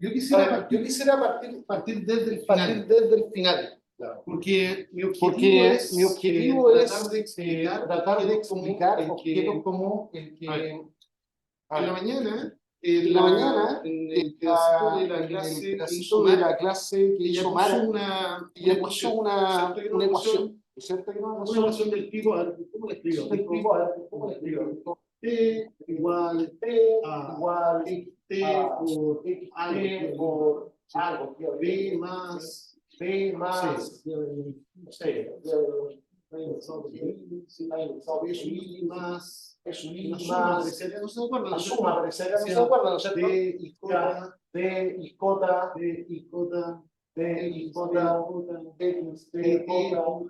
Yo quisiera partir desde el partir final, desde el final. Claro. porque mi Porque objetivo mi objetivo es tratar de explicar objetos como el que en la mañana, en la mañana, en el pedacito de la en el clase que pedacito de la clase que ella hizo puso Mara, una ella ecuación, puso ¿cierto? una ecuación, ¿cierto? Una ecuación del tipo, a ver, ¿cómo le escribo? ¿Cómo le explico? T igual a igual T por XT por algo, B más B más, no sé, y más y una suma más pareciera, no se acuerdan, la suma, pareciera, no se acuerdan, ¿no es cierto? D y J, D y J, D y J, D y J, X, D, J,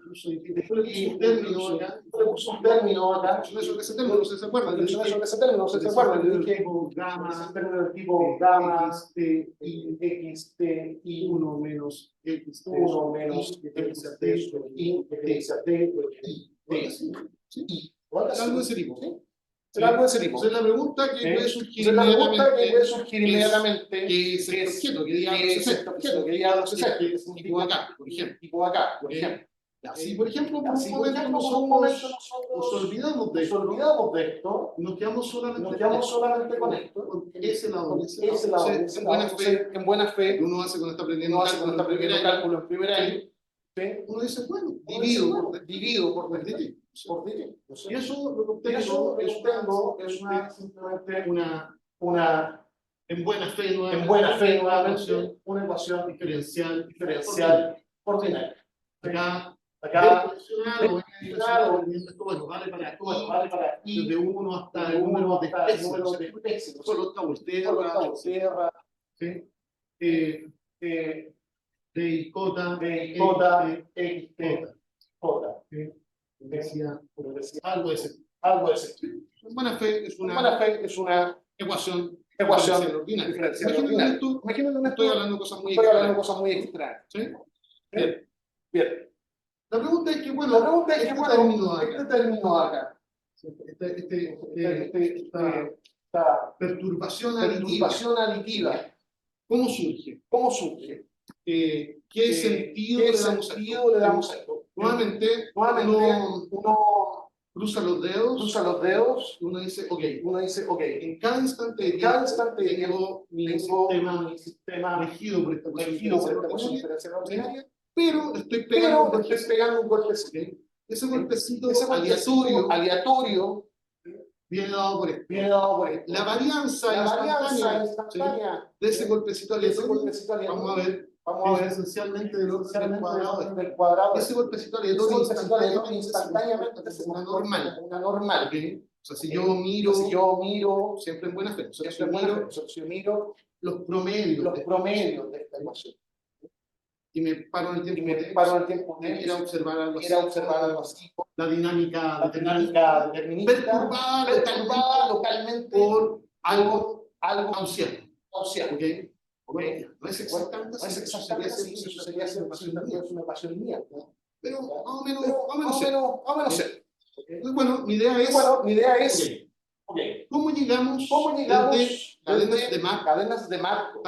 después le puse un término acá, le puse un término acá, ese término, no sé si se acuerdan, ese término, no sé si se acuerdan, le dije gamma, término del tipo gamma, X, T, X, T, Y, 1 menos X, 1 menos X, T, Y, X, T, Y, Y. Algo de ese tipo. Será algo de ese tipo. Entonces la pregunta que puede surgir inmediatamente, que es este objeto, que diablos es este objeto, que diablos es este, es un tipo acá, por ejemplo. Tipo acá, por ejemplo. Si por ejemplo por un momento nosotros nos olvidamos de esto, nos quedamos solamente con esto, con ese lado, entonces, en buena fe, uno hace cuando está aprendiendo cálculo en primer año, uno dice, bueno, divido por dt. Y eso lo que eso obtengo es simplemente una en buena fe nuevamente, una ecuación diferencial ordinaria. Acá, bueno, vale para y desde 1 hasta el número de especies, solo octavo tierra, D y J, X, T, J. decía algo de ese. En buena fe es una ecuación ordinaria. Imagínate estoy hablando cosas muy extrañas. ¿Sí? Bien. La pregunta es que, bueno, este término acá, esta perturbación aditiva, ¿cómo surge? ¿Qué sentido le damos a esto? Nuevamente, uno cruza los dedos, uno dice, ok, en cada instante de tiempo tengo mi sistema regido por esta ecuación diferencial ordinaria, pero estoy pegando un golpecito. Ese golpecito aleatorio viene dado por esto. La varianza instantánea de ese golpecito aleatorio, vamos a ver, es esencialmente del orden del cuadrado. Ese golpecito aleatorio instantáneamente es una normal. ¿Okay? O sea, si yo miro, siempre en buena fe, yo miro los promedios de esta ecuación. Y me paro en el tiempo de ir a observar algo así, la dinámica determinista perturbada localmente por algo gaussiano. ¿Okay? Bueno, no es exactamente así, eso sería una ecuación mía, ¿no? Pero más o menos sé. Entonces, bueno, mi idea es ¿cómo llegamos desde cadenas de marco,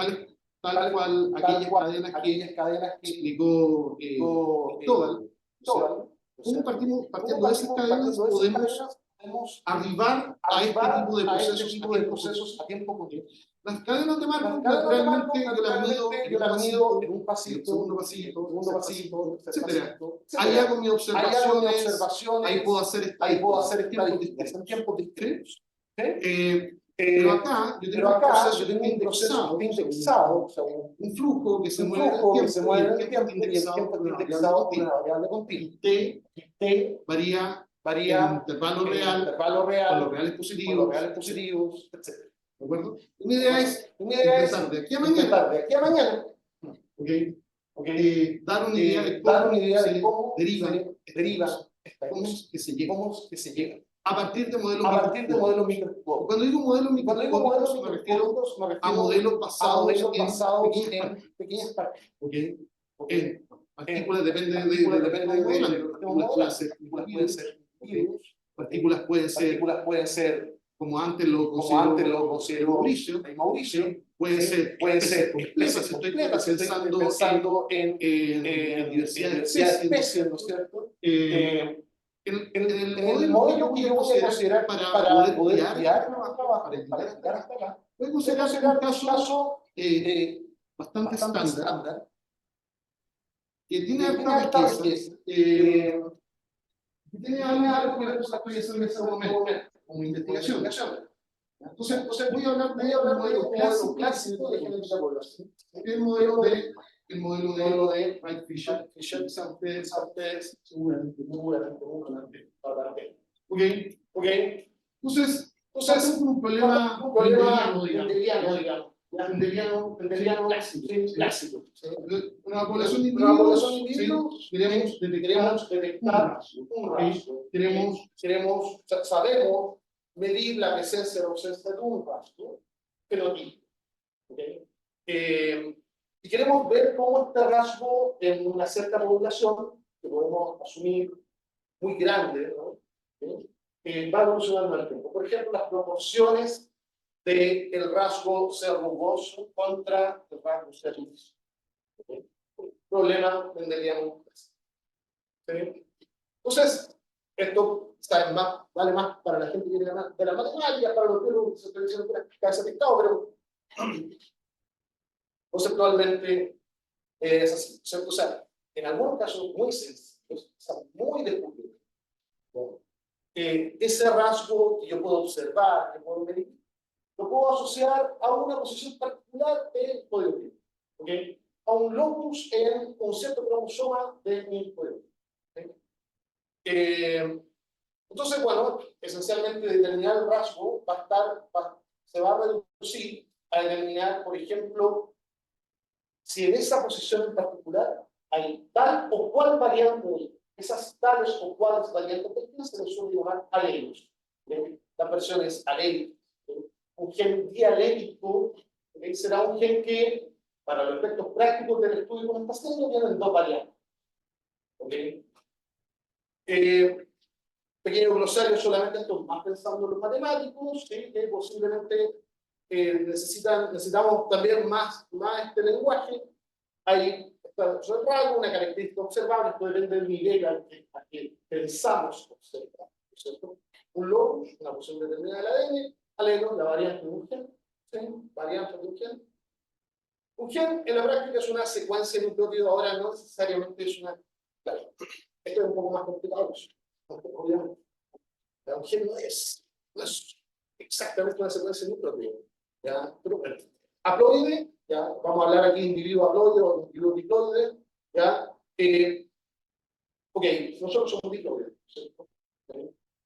tal cual aquellas cadenas que explicó Cristóbal? ¿Cómo partiendo de esas cadenas podemos arribar a este tipo de procesos a tiempo completo? Las cadenas de marco, naturalmente, yo las mido en un pasito, segundo pasito, etc. Ahí hago mis observaciones, ahí puedo hacer en tiempos discretos. Pero acá yo tengo un proceso indexado, o sea, un flujo que se mueve en el tiempo y el tiempo está indexado por una variable continua. T varía en intervalo real, con los reales positivos, etc. ¿De acuerdo? Mi idea es intentar de aquí a mañana, dar una idea de cómo se deriva cómo que se llega. A partir de modelos microscópicos. Cuando digo modelos microscópicos, me refiero a modelos basados en pequeñas partes. Partículas depende de partículas pueden ser como antes lo consideró Mauricio, pueden ser completas, si estoy pensando en diversidad de especies, especies, ¿no es cierto? En En el modelo que yo voy a considerar para poder guiar guiar el el trabajo, trabajo, para para llegar llegar hasta hasta acá, voy a voy a considerar considerar un un caso bastante bastante estándar, estándar, que tiene que tiene harta harta riqueza, riqueza, que tiene algo que estoy haciendo en este momento, como investigación. Entonces voy a hablar de un modelo clásico de genética poblacional, que es el modelo de Wright Fisher, quizá ustedes seguramente hablar de él. ¿Ok? Entonces, pasamos por un problema mendeliano, digamos. Mendeliano clásico. clásico. Una población de individuos, queremos detectar un rasgo. Sabemos medir la presencia o ausencia de un rasgo fenotípico. ¿Okay? Y queremos ver cómo este rasgo en una cierta población, que podemos asumir muy grande, ¿no? Va evolucionando en el tiempo. Por ejemplo, las proporciones del rasgo ser rugoso contra el rasgo ser liso. ¿Okay? Problema mendeliano. ¿Sí? Entonces, esto sabe más, vale más para la gente que viene de la matemática, para los que se están diciendo cabeza picado, pero conceptualmente es así. O sea, en algunos casos muy sencillos, muy descubiertos, ¿no? Ese rasgo que yo puedo observar, que puedo medir, lo puedo asociar a una posición particular del código genético, ¿okay? A un locus en un cierto cromosoma de mi código. ¿Okay? Entonces, bueno, esencialmente determinar el rasgo se va a reducir a determinar, por ejemplo, si en esa posición en particular hay tal o cual variante, esas tales o cuales variantes de gen se les suele llamar alelos. La versión es alélica. Un gen dialélico será un gen que, para los efectos prácticos del estudio con esta serie, tienen dos variantes. ¿Okay? Pequeño glosario solamente esto, más pensando en los matemáticos, ¿sí? Que posiblemente necesitamos también más este lenguaje. Hay una característica observable, esto depende del nivel al que pensamos observar, ¿cierto? Un locus, una posición determinada del ADN, alelo, la variante de un gen, ¿sí? Variante de un gen. Un gen en la práctica es una secuencia de nucleótidos, ahora no necesariamente es una. Claro, esto es un poco más complicado, obviamente. Un gen no es exactamente una secuencia de nucleótidos. ¿Ya? Pero bueno, haploide, ya, vamos a hablar aquí de individuo haploide o individuo diploide, ¿ya? Ok, nosotros somos diploides, ¿cierto?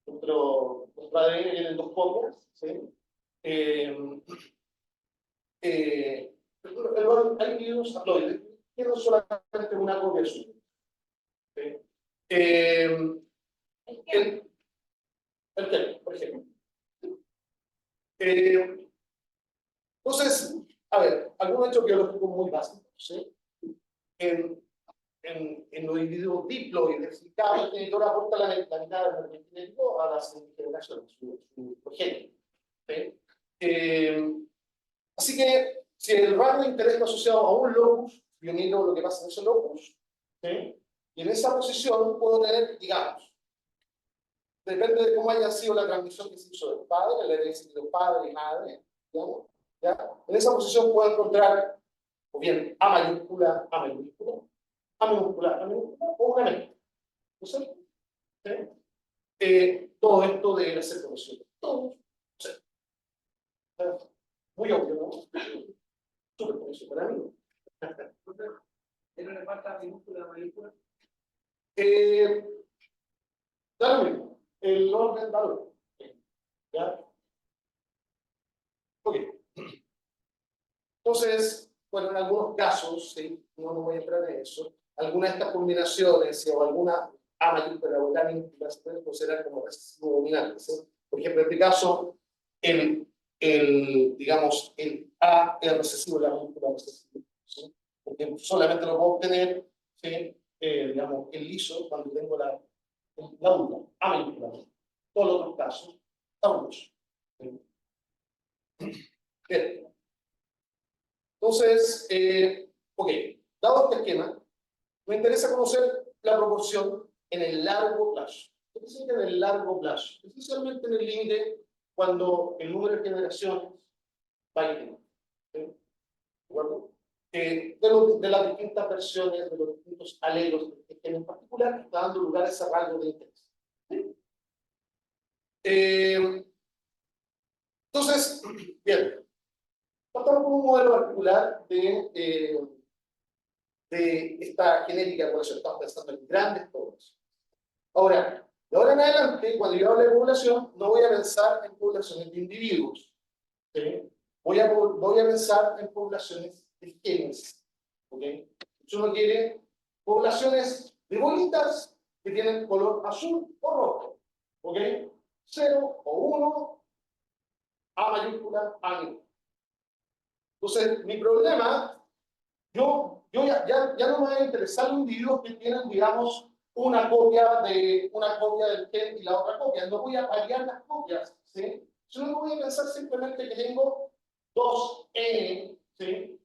Nuestro ADN viene en dos copias, ¿sí? Hay individuos haploides que tienen solamente una copia suya. ¿Sí? El tema, por ejemplo. Entonces, a ver, algunos hechos biológicos muy básicos, ¿sí? En los individuos diploides, cada progenitor aporta la mitad del material genético a la siguiente generación, su progenie. ¿Sí? Así que, si el rango de interés está asociado a un locus, yo miro lo que pasa en ese locus, ¿sí? Y en esa posición puedo tener, digamos, depende de cómo haya sido la transmisión que se hizo del padre, el herencia de padre y madre, digamos, ¿ya? En esa posición puedo encontrar, o bien A mayúscula, A minúscula, A minúscula, A minúscula, o una mezcla. ¿No sé? ¿Sí? Todo esto debe ser conocido. Todo. ¿Sí? Muy obvio, ¿no? Súper conocido para mí. ¿No le falta minúscula a mayúscula? Da lo mismo. El orden da lo mismo. ¿Ya? Ok. Entonces, bueno, en algunos casos, ¿sí? No voy a entrar en eso, algunas de estas combinaciones, ¿sí? O alguna A mayúscula o la minúscula se pueden considerar como recesivo dominante, ¿sí? Por ejemplo, en este caso, digamos, el A es recesivo, la minúscula recesivo, ¿sí? Porque solamente lo puedo obtener, ¿sí? Digamos, el liso cuando tengo la duda, A mayúscula. Todos los otros casos, estamos. ¿Sí? Bien. Entonces, ok, dado este esquema, me interesa conocer la proporción en el largo plazo. ¿Qué significa en el largo plazo? Especialmente en el límite cuando el número de generaciones va incrementando. ¿Sí? ¿De acuerdo? De las distintas versiones, de los distintos alelos, en particular, que está dando lugar a ese rango de interés. ¿Sí? Entonces, bien, partamos con un modelo particular de esta genética, por eso estamos pensando en grandes poblaciones. Ahora, de ahora en adelante, cuando yo hable de población, no voy a pensar en poblaciones de individuos. ¿Sí? Voy a pensar en poblaciones de genes. ¿Okay? Si uno quiere poblaciones de bolitas que tienen color azul o rojo. ¿Ok? 0 o 1, A mayúscula, A minúscula. Entonces, mi problema, yo ya no me va a interesar los individuos que tienen, digamos, una copia del gen y la otra copia. No voy a variar las copias, ¿sí? Sino que voy a pensar simplemente que tengo 2N, ¿sí?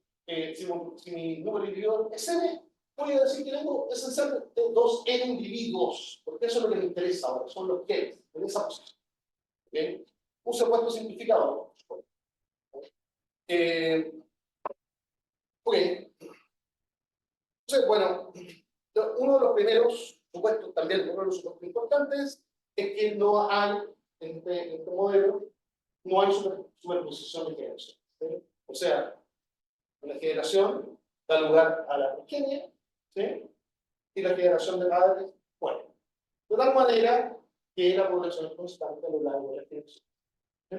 Si mi número individual es N, voy a decir que tengo esencialmente 2N individuos, porque eso es lo que me interesa ahora, son los genes, en esa posición. ¿Okay? Un supuesto simplificado. Ok. Entonces, bueno, uno de los primeros supuestos, también uno de los supuestos importantes, es que no hay, en este modelo, no hay superposición de generación. ¿Sí? O sea, una generación da lugar a la progenie, ¿sí? Y la generación de padres, bueno. De tal manera que la población es constante a lo largo de la generación. ¿Sí?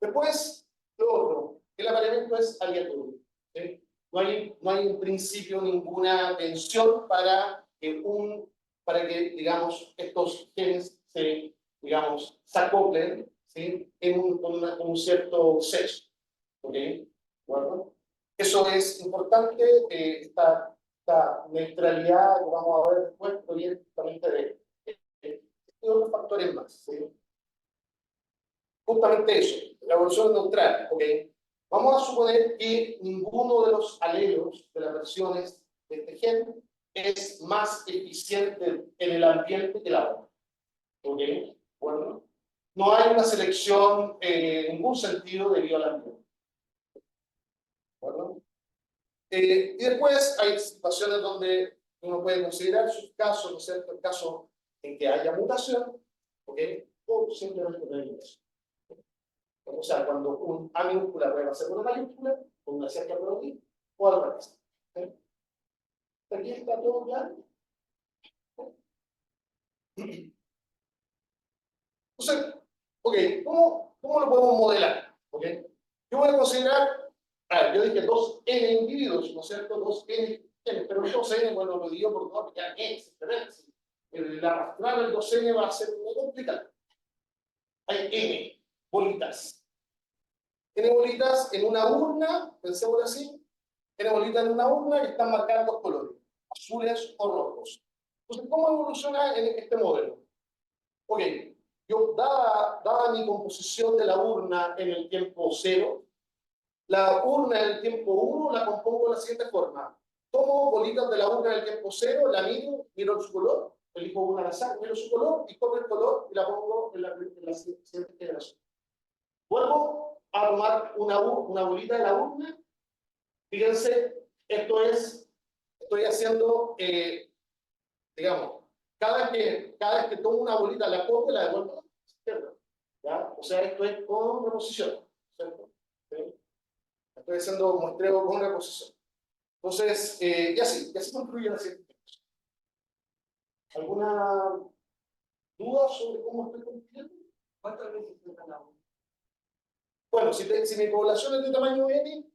Después, lo otro, el apareamiento es aleatorio. ¿Sí? No hay en principio ninguna tensión para que, digamos, estos genes digamos, se acoplen, ¿sí? Con un cierto sexo. ¿Ok? Bueno, eso es importante, esta neutralidad que vamos a ver después proviene justamente de otros factores más. ¿Sí? Justamente eso, la evolución es neutral, ¿ok? Vamos a suponer que ninguno de los alelos de las versiones de este gen es más eficiente en el ambiente que la otra, ¿ok? Bueno, no hay una selección en ningún sentido debido al ambiente. Bueno, y después hay situaciones donde uno puede considerar sus casos, ¿no es cierto? El caso en que haya mutación, ¿ok? O simplemente no hay mutación. O sea, cuando un A minúscula puede pasar por una mayúscula, con una cerca por aquí, o al revés. ¿Sí? Aquí está todo claro. Entonces, ok, ¿cómo lo podemos modelar? ¿Okay? Yo voy a considerar, yo dije 2N individuos, ¿no es cierto? 2N genes, pero el 2N, bueno, lo digo por 2, porque ya N, ¿verdad? El arrastrar el 2N va a ser muy complicado. Hay N bolitas. N bolitas en una urna, pensémoslo así, N bolitas en una urna que están marcadas dos colores, azules o rojos. Entonces, ¿cómo evoluciona en este modelo? Ok, yo, dada mi composición de la urna en el tiempo 0, la urna en el tiempo 1 la compongo de la siguiente forma. Tomo bolitas de la urna en el tiempo 0, la miro su color, elijo una al azar, miro su color y copio el color y la pongo en la siguiente generación. Vuelvo a tomar una bolita de la urna. Fíjense, estoy haciendo, digamos, cada vez que tomo una bolita, la copio y la devuelvo a la izquierda. ¿Ya? O sea, esto es con reposición, ¿cierto? ¿Sí? Estoy haciendo muestreo con reposición. Entonces, y así concluye la siguiente. ¿Alguna duda sobre cómo estoy concluyendo? ¿Cuántas veces se la uno? Bueno, si mi población es de tamaño N,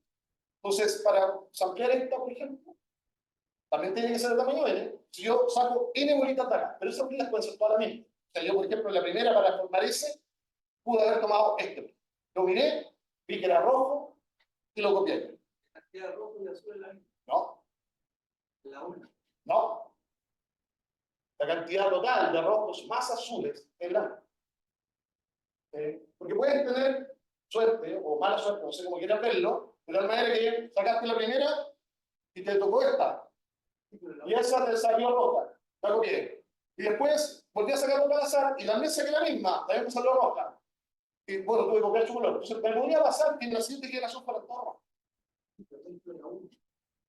entonces para samplear esta, por ejemplo, también tiene que ser de tamaño N. Si yo saco N bolitas de acá, pero esas bolitas pueden ser todas las mismas. O sea, yo, por ejemplo, en la primera, para formar ese, pude haber tomado este. Lo miré, vi que era rojo y lo copié. ¿La cantidad rojo y azul es la misma? No, La una. no. La cantidad total de rojos más azules es blanca. Porque puedes tener suerte o mala suerte, no sé cómo quieras verlo, de tal manera que sacaste la primera y te tocó esta. Y esa te salió roja, la copié. Y después volví a sacar otra al azar y también saqué la misma, también me salió roja. Y bueno, tuve que copiar su color. Entonces me podría pasar que en la siguiente generación fuera toda roja.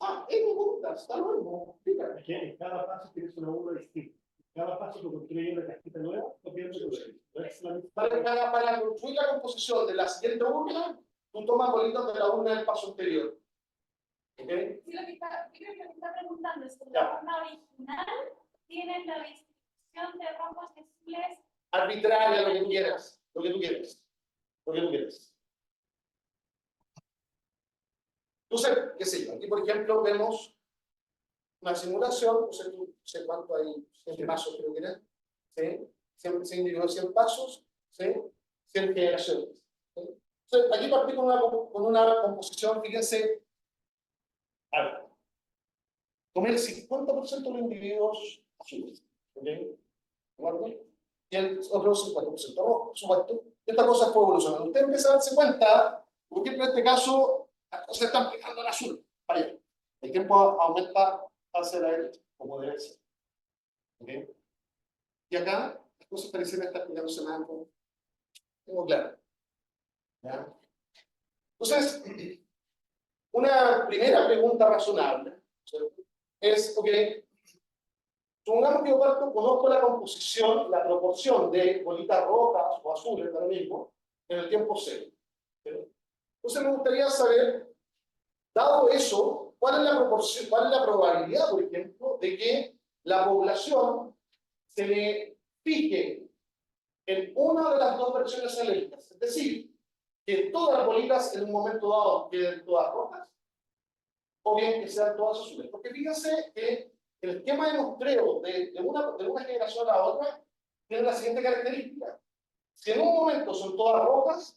Ah, es mi pregunta, está luego. Es que en cada paso tienes una uva distinta. Cada paso que construye una cajita nueva, copiando tu Para construir la composición de la siguiente urna, tú tomas bolitas de la urna del paso anterior. ¿Okay? Sí, yo creo que lo que está preguntando es que la urna original tiene la distribución de rojos y azules Arbitraria, lo que tú quieras. Lo que tú quieras. Lo que tú quieras. Entonces, qué sé yo, aquí por ejemplo vemos una simulación, no sé cuánto hay, 100 pasos creo que era, ¿sí? 100 individuos, 100 pasos, ¿sí? 100 generaciones. ¿Sí? Entonces, aquí partí con una composición, fíjense, a ver, tomé el 50% de los individuos azules, ¿ok? ¿De acuerdo? Y el otro 50% rojo, por supuesto. Esta cosa fue evolucionando. Usted empieza a darse cuenta, por ejemplo, en este caso, las cosas están pegando al azul, para allá. El tiempo aumenta hacia la derecha, como debe ser. ¿Okay? Y acá, las cosas parecen estar pegándose más, tengo claro. ¿Ya? Entonces, una primera pregunta razonable, ¿cierto? Es, ok, supongamos que yo conozco la composición, la proporción de bolitas rojas o azules, ahora mismo, en el tiempo cero. Entonces me gustaría saber, dado eso, cuál es la proporción, cuál es la probabilidad, por ejemplo, de que la población se le fije en una de las dos versiones alérgicas. Es decir, que todas las bolitas en un momento dado queden todas rojas, o bien que sean todas azules. Porque fíjense que el esquema de muestreo de una generación a la otra tiene la siguiente característica. Si en un momento son todas rojas,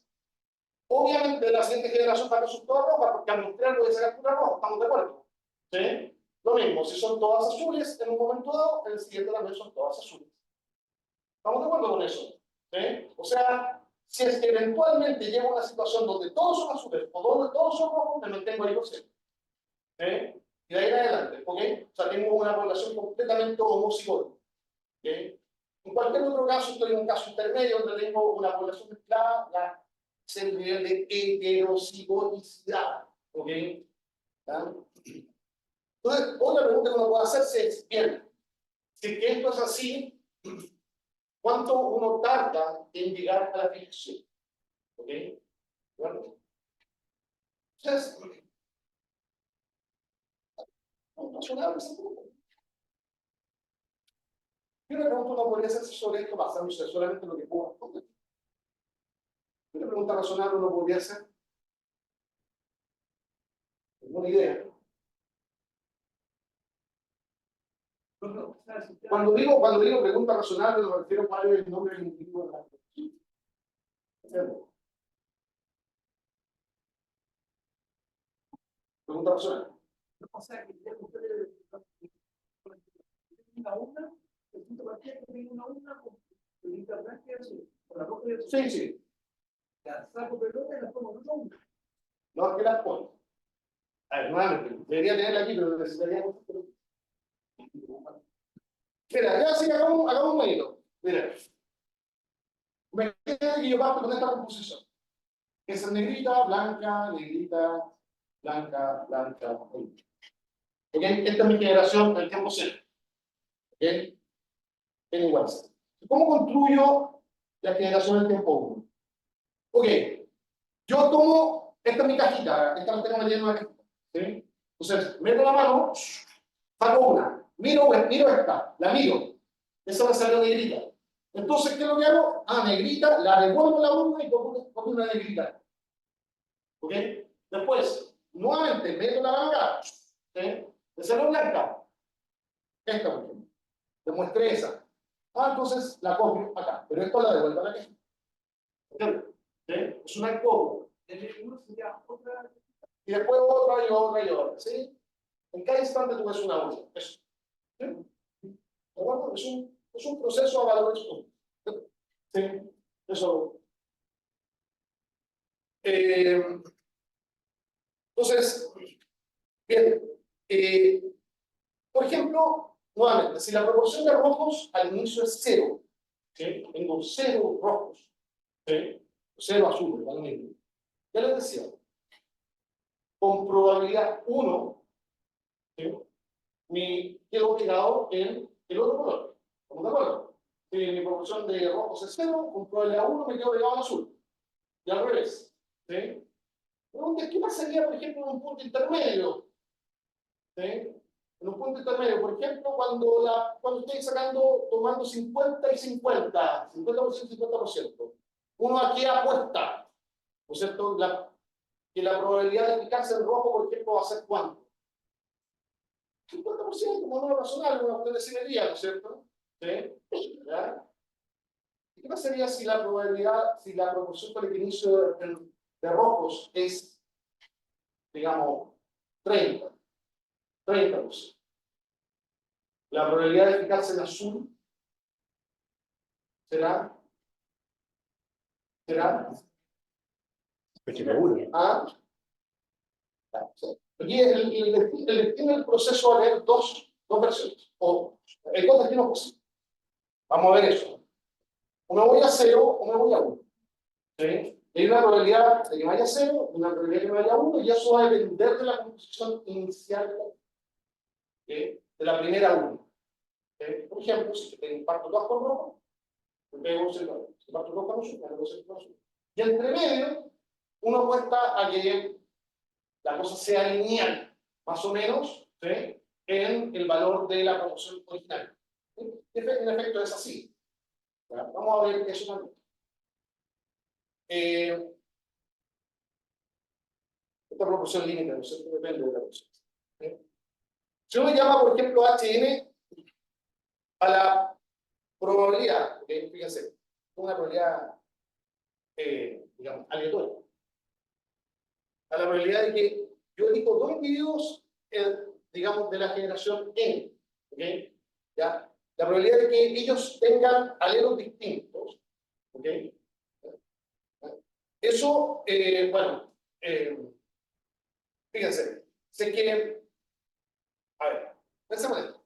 obviamente la siguiente generación también son todas rojas, porque al muestrear puede sacar pura roja, ¿estamos de acuerdo? ¿Sí? Lo mismo, si son todas azules en un momento dado, en el siguiente también son todas azules. ¿Estamos de acuerdo con eso? ¿Sí? O sea, si es que eventualmente llega una situación donde todos son azules o donde todos son rojos, me mantengo ahí por siempre. ¿Sí? Y de ahí en adelante, ¿ok? O sea, tengo una población completamente homocigótica. ¿Ok? En cualquier otro caso, estoy en un caso intermedio donde tengo una población mezclada, es el nivel de heterocigoticidad. ¿Ok? ¿Ya? Entonces, otra pregunta que uno puede hacerse es, bien, si que esto es así, ¿cuánto uno tarda en llegar a la fijación? ¿Ok? Bueno. Entonces, no sonaba esa pregunta. ¿Qué una pregunta uno podría hacerse sobre esto basándose solamente en lo que puedo responder? ¿Qué una pregunta razonable uno podría hacer? Ninguna idea. Cuando digo pregunta razonable, me refiero a cuál es el nombre del individuo de la pregunta. Pregunta razonable. O sea, que ya ustedes una urna, el punto de partida que tiene una urna con pelota blanca y azul, con la roja y azul. Sí, sí. Ya, saco pelota y la pongo en una urna. No es que las pone. A ver, nuevamente, debería tenerla aquí, pero necesitaría. Mira, ya sí, hagamos un manito. Mira. Imagínate que yo parto con esta composición. Esa es negrita, blanca, negrita, blanca, blanca, negrita. ¿Ok? Esta es mi generación del tiempo cero. ¿Ok? En igual. ¿Cómo construyo la generación del tiempo 1? Ok. Yo tomo, esta es mi cajita, esta la tengo metida en una cajita. ¿Sí? Entonces, meto la mano, saco una, miro esta, la miro. Esa me salió negrita. Entonces, ¿qué es lo que hago? Ah, negrita, la devuelvo la urna y pongo una negrita. ¿Ok? Después, nuevamente, meto la mano acá. ¿Sí? Me salió blanca. Esta, por ejemplo. Demuestre esa. Ah, entonces la copio acá. Pero esto la devuelvo a la caja. ¿Entiendes? ¿Sí? Es una copia. Uno sería otra. Y después otra y otra y otra. ¿Sí? En cada instante tú ves una urna. Eso. ¿Sí? ¿De acuerdo? Es un proceso a valores únicos. ¿Sí? Eso Entonces, bien, por ejemplo, nuevamente, si la proporción de rojos al inicio es 0, ¿sí? Tengo 0 rojos, ¿sí? 0 azules, da lo mismo. Ya les decía, con probabilidad 1, ¿sí? Quedo pegado en el otro color. ¿Estamos de acuerdo? Si mi proporción de rojos es 0, con probabilidad 1 me quedo pegado en azul. Y al revés. ¿Sí? Pregunta, ¿qué pasaría, por ejemplo, en un punto intermedio? ¿Sí? En un punto intermedio, por ejemplo, cuando estoy sacando, tomando 50 y 50, 50% y 50%. Uno aquí apuesta, ¿no es cierto? Que la probabilidad de fijarse en rojo, por ejemplo, va a ser ¿cuánto? 50%, como número razonable, una cuestión de simetría, ¿no es cierto? ¿Sí? ¿Ya? ¿Qué pasaría si la probabilidad, si la proporción por el inicio de rojos es, digamos, 30%? La probabilidad de fijarse en azul será. ¿Ah? Aquí el destino del proceso va a tener dos versiones. O hay dos destinos posibles. Vamos a ver eso. O me voy a 0 o me voy a 1. ¿Sí? Hay una probabilidad de que vaya a 0, una probabilidad de que vaya a 1, y eso va a depender de la composición inicial, ¿sí? De la primera 1. ¿Sí? Por ejemplo, si te parto todas con rojo, me pego un centro. Si parto todas con azul, me pego un centro azul. Y entre medio, uno apuesta a que la cosa sea lineal, más o menos, ¿sí? En el valor de la proporción original. ¿Sí? En efecto es así. ¿Ya? Vamos a ver eso también. Esta proporción límite, ¿no sé? Depende de la proporción. ¿Sí? Si uno llama, por ejemplo, HN a la probabilidad, ¿okay? Fíjense, una probabilidad, digamos, aleatoria, a la probabilidad de que yo elijo dos individuos, digamos, de la generación N, ¿okay? ¿Ya? La probabilidad de que ellos tengan alelos distintos, ¿okay? Eso, bueno, fíjense, sé que, a ver, pensemos en esto.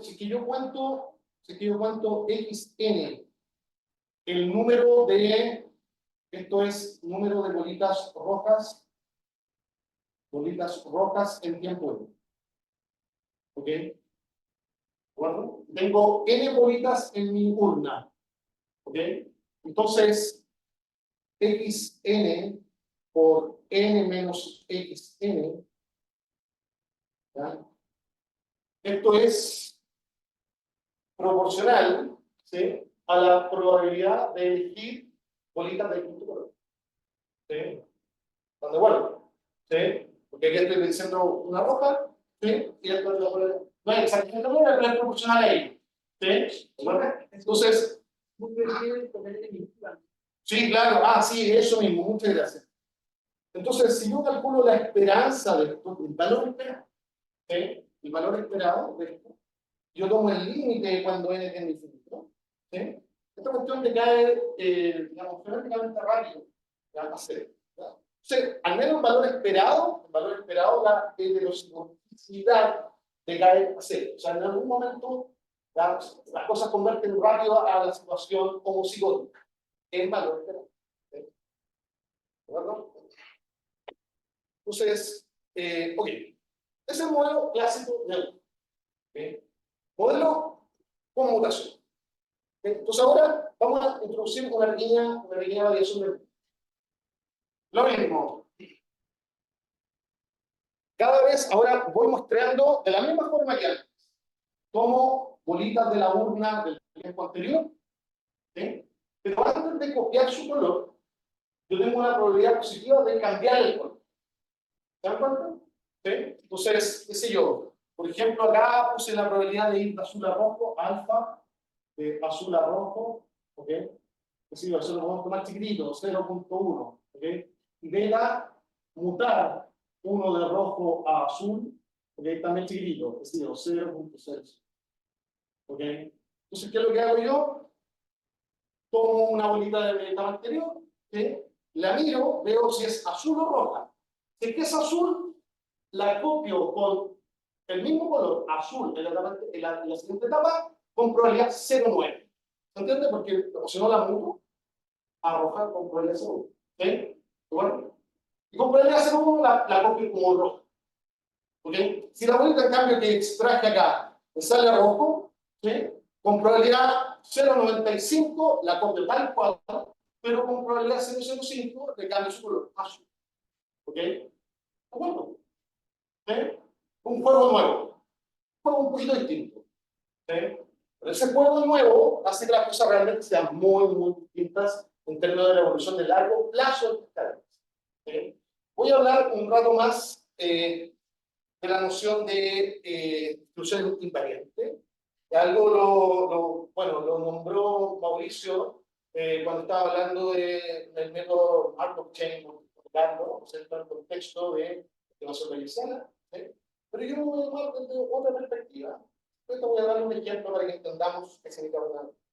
Si que yo cuento xn, el número de, esto es número de bolitas rojas en tiempo 1. ¿Ok? Bueno, tengo n bolitas en mi urna. ¿Ok? Entonces, xn por n menos xn, ¿ya? Esto es proporcional, ¿sí? A la probabilidad de elegir bolitas de distinto color. ¿Sí? ¿Están de acuerdo? ¿Sí? Porque aquí estoy diciendo una roja, ¿sí? Y esto es la probabilidad. No es exactamente lo mismo, pero es proporcional a ello. ¿Sí? Entonces, sí, claro, sí, eso mismo, muchas gracias. Entonces, si yo calculo la esperanza de esto, el valor esperado, ¿sí? El valor esperado de esto, yo tomo el límite cuando n tiende a infinito, ¿sí? Esta cuestión te cae, digamos, fenomenalmente rápido, ya a cero. Entonces, al menos el valor esperado, la heterosincronicidad te cae a cero. O sea, en algún momento las cosas convergen rápido a la situación homocigótica en valor esperado. ¿Sí? ¿De acuerdo? Entonces, ok. Ese es el modelo clásico neutro. ¿Okay? Modelo con mutación. ¿Okay? Entonces ahora vamos a introducir una pequeña variación del lo mismo. Cada vez ahora voy mostrando de la misma forma que antes. Tomo bolitas de la urna del tiempo anterior, ¿sí? Pero antes de copiar su color, yo tengo una probabilidad positiva de cambiar el color. ¿Se dan cuenta? ¿Sí? Entonces, qué sé yo, por ejemplo, acá puse la probabilidad de ir de azul a rojo, alfa, de azul a rojo, ¿ok? Que sí, eso lo podemos tomar chiquitito, 0.1, ¿ok? Y beta, mutar 1 de rojo a azul, ¿ok? También chiquitito, que sí, 0.6, ¿ok? Entonces, ¿qué es lo que hago yo? Tomo una bolita de beta anterior, ¿sí? la miro, veo si es azul o roja. Si es que es azul, la copio con el mismo color, azul, en la siguiente etapa, con probabilidad 0,9. ¿Se entiende? Porque o si no la mudo a roja con probabilidad 0,1. ¿Sí? Bueno, y con probabilidad 0,1 la copio como roja. ¿Ok? Si la bolita en cambio que extraje acá me sale rojo, ¿sí? Con probabilidad 0,95 la copio tal cual, pero con probabilidad 0,05 le cambio su color azul. ¿Ok? Bueno, ¿sí? Un juego nuevo, un juego un poquito distinto. ¿Sí? Pero ese juego nuevo hace que las cosas realmente sean muy distintas en términos de la evolución de largo plazo de estas cadenas. ¿Sí? Voy a hablar un rato más de la noción de distribución invariante. Bueno, lo nombró Mauricio cuando estaba hablando del método Markov Chain, ¿no? En el contexto de estimación bayesiana. ¿Sí? Pero yo lo voy a tomar desde otra perspectiva. Entonces voy a dar un ejemplo para que entendamos qué significa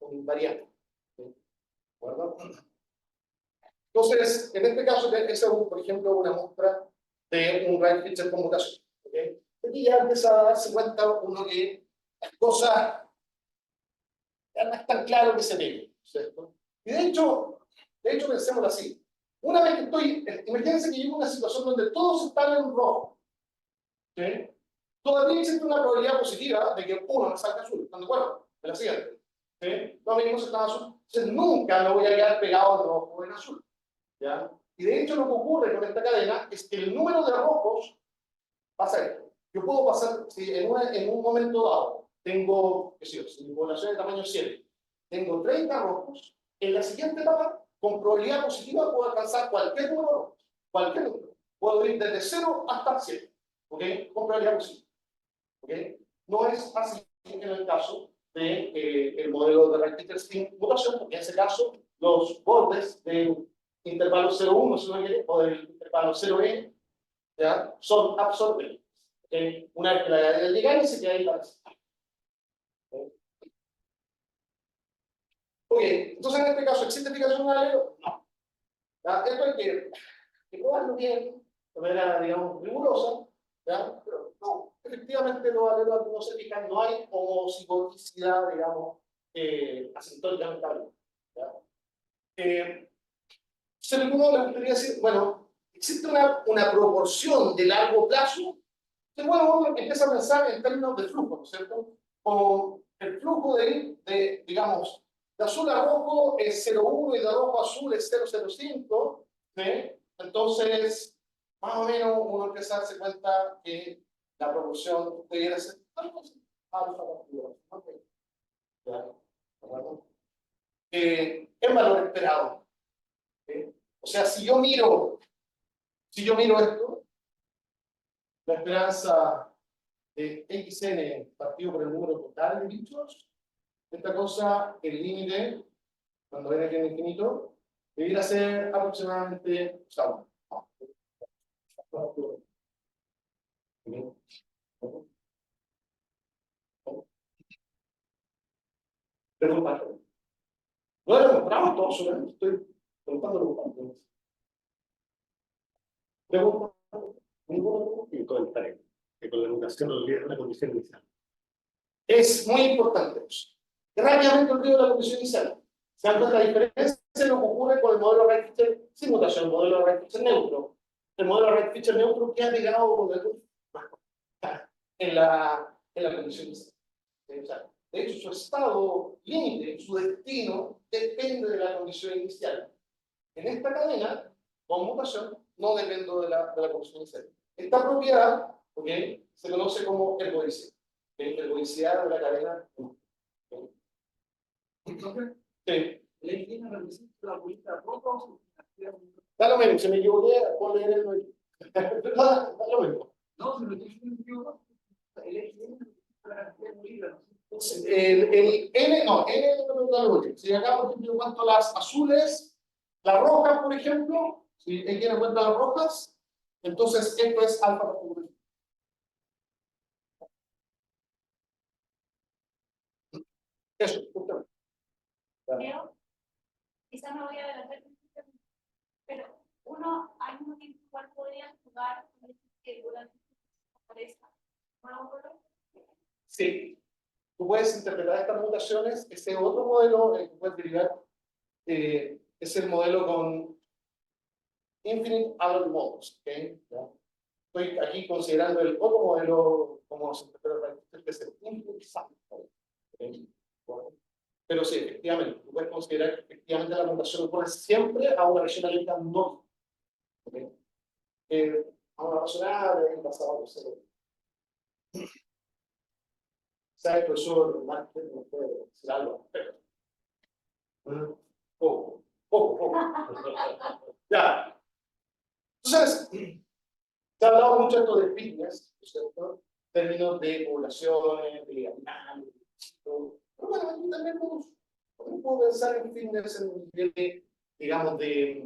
un invariante. ¿Sí? ¿De acuerdo? Entonces, en este caso, esa es, por ejemplo, una muestra de un right feature conmutación. ¿Okay? Aquí ya empieza a darse cuenta uno que las cosas ya no es tan claro que se ven, ¿cierto? Y de hecho pensémoslo así. Una vez que imagínense que llego a una situación donde todos están en rojo, ¿sí? Todavía existe una probabilidad positiva de que uno me salga azul, ¿están de acuerdo? En la siguiente. ¿Sí? Lo mismo si está azul. Entonces nunca me voy a quedar pegado en rojo o en azul. ¿Ya? Y de hecho lo que ocurre con esta cadena es que el número de rojos pasa esto. Yo puedo pasar, si en un momento dado tengo, qué sé yo, si mi población es de tamaño 7, tengo 30 rojos, en la siguiente etapa, con probabilidad positiva, puedo alcanzar cualquier número de rojos. Cualquier número. Puedo ir desde 0 hasta 7. ¿Ok? Con probabilidad positiva. ¿Ok? No es así en el caso del modelo de Right-Feature sin mutación, porque en ese caso los bordes del intervalo 0,1, si no quiere, o del intervalo 0e, ¿ya? Son absorbentes. ¿Okay? Una vez que la cadena llega y se queda ahí para siempre. Ok, entonces en este caso, ¿existe explicación de alelo? No. ¿Ya? Esto hay que probarlo bien, de manera, digamos, rigurosa, ¿ya? Pero no, efectivamente los alelos no se fijan, no hay homocigoticidad, digamos, asintóticamente hablando. ¿Ya? Si a alguno le gustaría decir, bueno, existe una proporción de largo plazo. Entonces, bueno, uno empieza a pensar en términos de flujo, ¿no es cierto? Como el flujo digamos, de azul a rojo es 0,1 y de rojo a azul es 0,05, ¿sí? Entonces, más o menos uno empieza a darse cuenta que la proporción debería ser alfa. Okay. ¿Ya? Es valor esperado. ¿Sí? O sea, si yo miro esto, la esperanza de xn partido por el número total de bichos, esta cosa, el límite, cuando viene aquí en infinito, debería ser aproximadamente, o sea, preguntando. No lo demostramos todo, solamente estoy preguntando. Pregunta. Y comentario, que con la educación olvida la condición inicial. Es muy importante eso. Rápidamente olvido la condición inicial. ¿Se dan cuenta la diferencia de lo que ocurre con el modelo Right-Feature sin mutación, el modelo Right-Feature neutro? El modelo Right-Feature neutro queda pegado en la condición inicial. O sea, de hecho, su estado límite, su destino, depende de la condición inicial. En esta cadena, con mutación, no dependo de la condición inicial. Esta propiedad, ¿okay?, se conoce como ergodicidad. Ergodicidad de la cadena. ¿Okay? Sí. Da lo mismo, se me equivoqué por leer el da lo mismo. No, pero el N, no, N no da lo mismo. Si acá, por ejemplo, cuento las azules, las rojas, por ejemplo, si hay quien cuenta las rojas, entonces esto es alfa. Eso, justamente. Creo, quizá me voy a adelantar, pero uno al mismo tiempo igual podría jugar que durante aparezca. Sí, tú puedes interpretar estas mutaciones. Ese otro modelo, el que puedes derivar, es el modelo con Infinite Alloy Models. ¿Okay? ¿Ya? Estoy aquí considerando el otro modelo como se interpreta, que es el Infinite Sample. ¿Okay? Bueno, pero sí, efectivamente, tú puedes considerar que efectivamente la mutación ocurre siempre a una región aleta no. ¿Okay? A una razonable en pasado, no sé. ¿Sabe, profesor Márquez? No puede decir algo. Poco. Ya. Entonces, se ha hablado mucho esto de fitness, ¿no es cierto? Términos de poblaciones, de animales, pero bueno, aquí también puedo pensar en fitness en un nivel de, digamos, de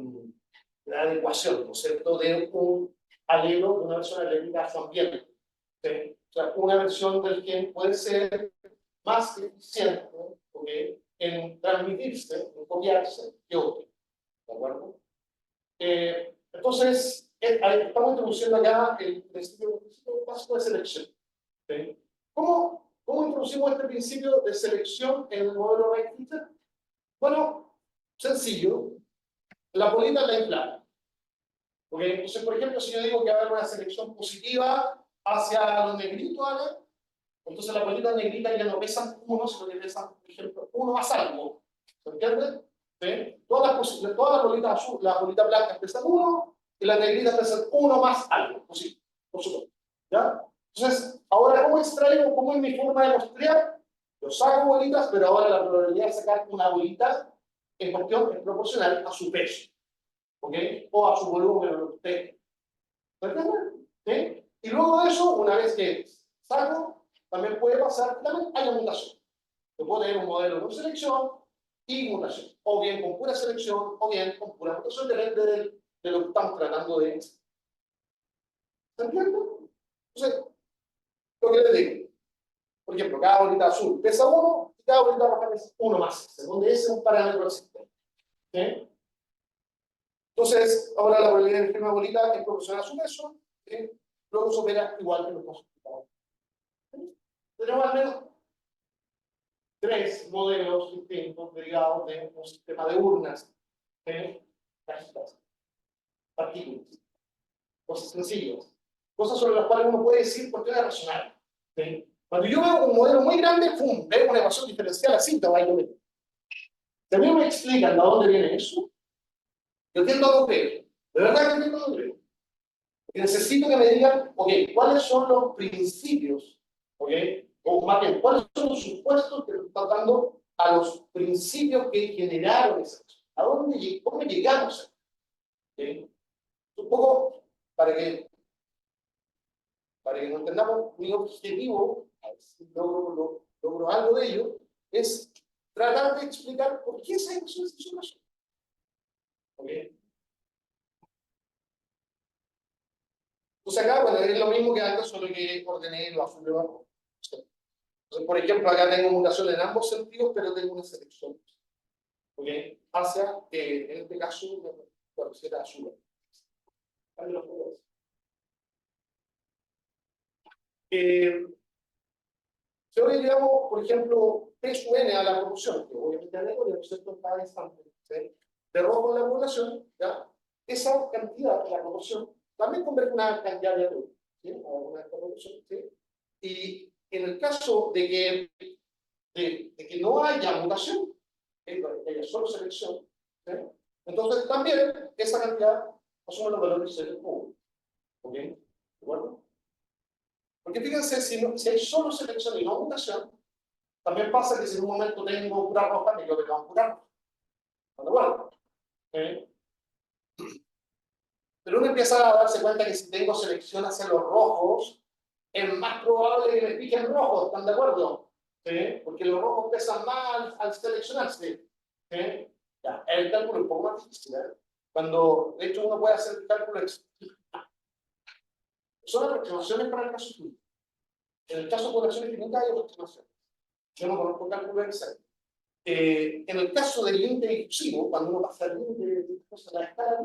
adecuación, ¿no es cierto? De un alelo, de una versión alérgica a su ambiente. ¿Sí? O sea, una versión del gen puede ser más eficiente, ¿okay? En transmitirse, en copiarse, que otro. ¿De acuerdo? Entonces, estamos introduciendo acá el principio básico de selección. ¿Sí? ¿Cómo introducimos este principio de selección en el modelo Right-Feature? Bueno, sencillo. La bolita la inflamos. ¿Okay? Entonces, por ejemplo, si yo digo que va a haber una selección positiva hacia los negritos, ¿vale? Entonces las bolitas negritas ya no pesan 1, sino que pesan, por ejemplo, 1 más algo. ¿Se entiende? ¿Sí? Todas las bolitas azules, las bolitas blancas pesan 1 y las negritas pesan 1 más algo, posible, por supuesto. ¿Ya? Entonces, ahora, ¿cómo extraigo? ¿Cómo es mi forma de mostrear? Yo saco bolitas, pero ahora la probabilidad de sacar una bolita en cuestión es proporcional a su peso. ¿Ok? O a su volumen, o lo que usted. ¿Se entiende? ¿Sí? Y luego de eso, una vez que saco, también puede pasar, también hay una mutación. Yo puedo tener un modelo con selección y mutación. O bien con pura selección, o bien con pura mutación, depende de lo que estamos tratando de. ¿Se entiende? Entonces, lo que les digo, por ejemplo, cada bolita azul pesa 1 y cada bolita roja pesa 1 más, según ese es un parámetro existente. ¿Sí? Entonces, ahora la probabilidad de elegir una bolita es proporcional a su peso, ¿sí? Luego se opera igual que los dos. Tenemos al menos 3 modelos distintos derivados de un sistema de urnas, cajitas, partículas, cosas sencillas, cosas sobre las cuales uno puede decir cuestiones racionales. ¿Sí? Cuando yo veo un modelo muy grande, ¡pum!, veo una ecuación diferencial así, te va a ir. Si a mí me explican de dónde viene eso, yo tiendo a no creer. De verdad que tiendo a no creer. Porque necesito que me digan, ok, ¿cuáles son los principios? ¿Ok? O más bien, ¿cuáles son los supuestos que están dando a los principios que generaron esa cosa? ¿A cómo llegamos? ¿Okay? Un poco para que no entendamos, mi objetivo, a ver si logro algo de ello, es tratar de explicar por qué esa ecuación es una razón. ¿Okay? Entonces acá, bueno, es lo mismo que antes, solo que ordené lo azul de abajo. Entonces, por ejemplo, acá tengo mutación en ambos sentidos, pero tengo una selección. ¿Ok? Hacia, en este caso, bueno, será azul. Si ahora llevamos, por ejemplo, P sub n a la proporción, que obviamente es algo, y esto está instante, ¿sí? De rojo en la población, ¿ya? Esa cantidad, la proporción, también convierte en una cantidad de azul, ¿sí? A una proporción, ¿sí? Y en el caso de que no haya mutación, que haya solo selección, ¿sí? Entonces también esa cantidad asume los valores de cubo. ¿Ok? ¿De acuerdo? Porque fíjense, si hay solo selección y no mutación, también pasa que si en un momento tengo pura roja, me quedo pegado pura roja. ¿De acuerdo? ¿Ok? Pero uno empieza a darse cuenta que si tengo selección hacia los rojos, es más probable que me piquen rojos, ¿están de acuerdo? ¿Sí? Porque los rojos pesan más al seleccionarse. ¿Sí? Ya, el cálculo es un poco más difícil, ¿eh? Cuando, de hecho, uno puede hacer el cálculo. Son aproximaciones para el caso tuyo. En el caso de poblaciones finitas hay aproximaciones. Yo no conozco cálculo exacto. En el caso del límite inclusivo, cuando uno pasa el límite de la escala,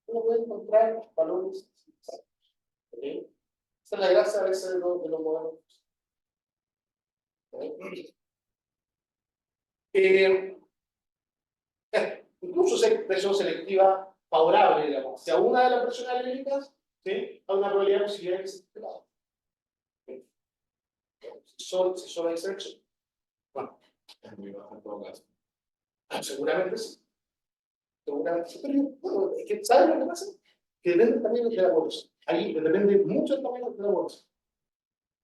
uno puede encontrar valores exactos. ¿Ok? Esa es la gracia a veces de los modelos. Incluso si hay presión selectiva favorable, digamos, hacia una de las presiones alérgicas, ¿sí? Hay una probabilidad de posibilidad de que se esté pegado. Si solo hay selección. Bueno, Es muy bajo en todo caso. seguramente sí. Seguramente sí. Pero bueno, es que ¿sabes lo que pasa? Que depende también de la población. Ahí depende mucho del tamaño de la población.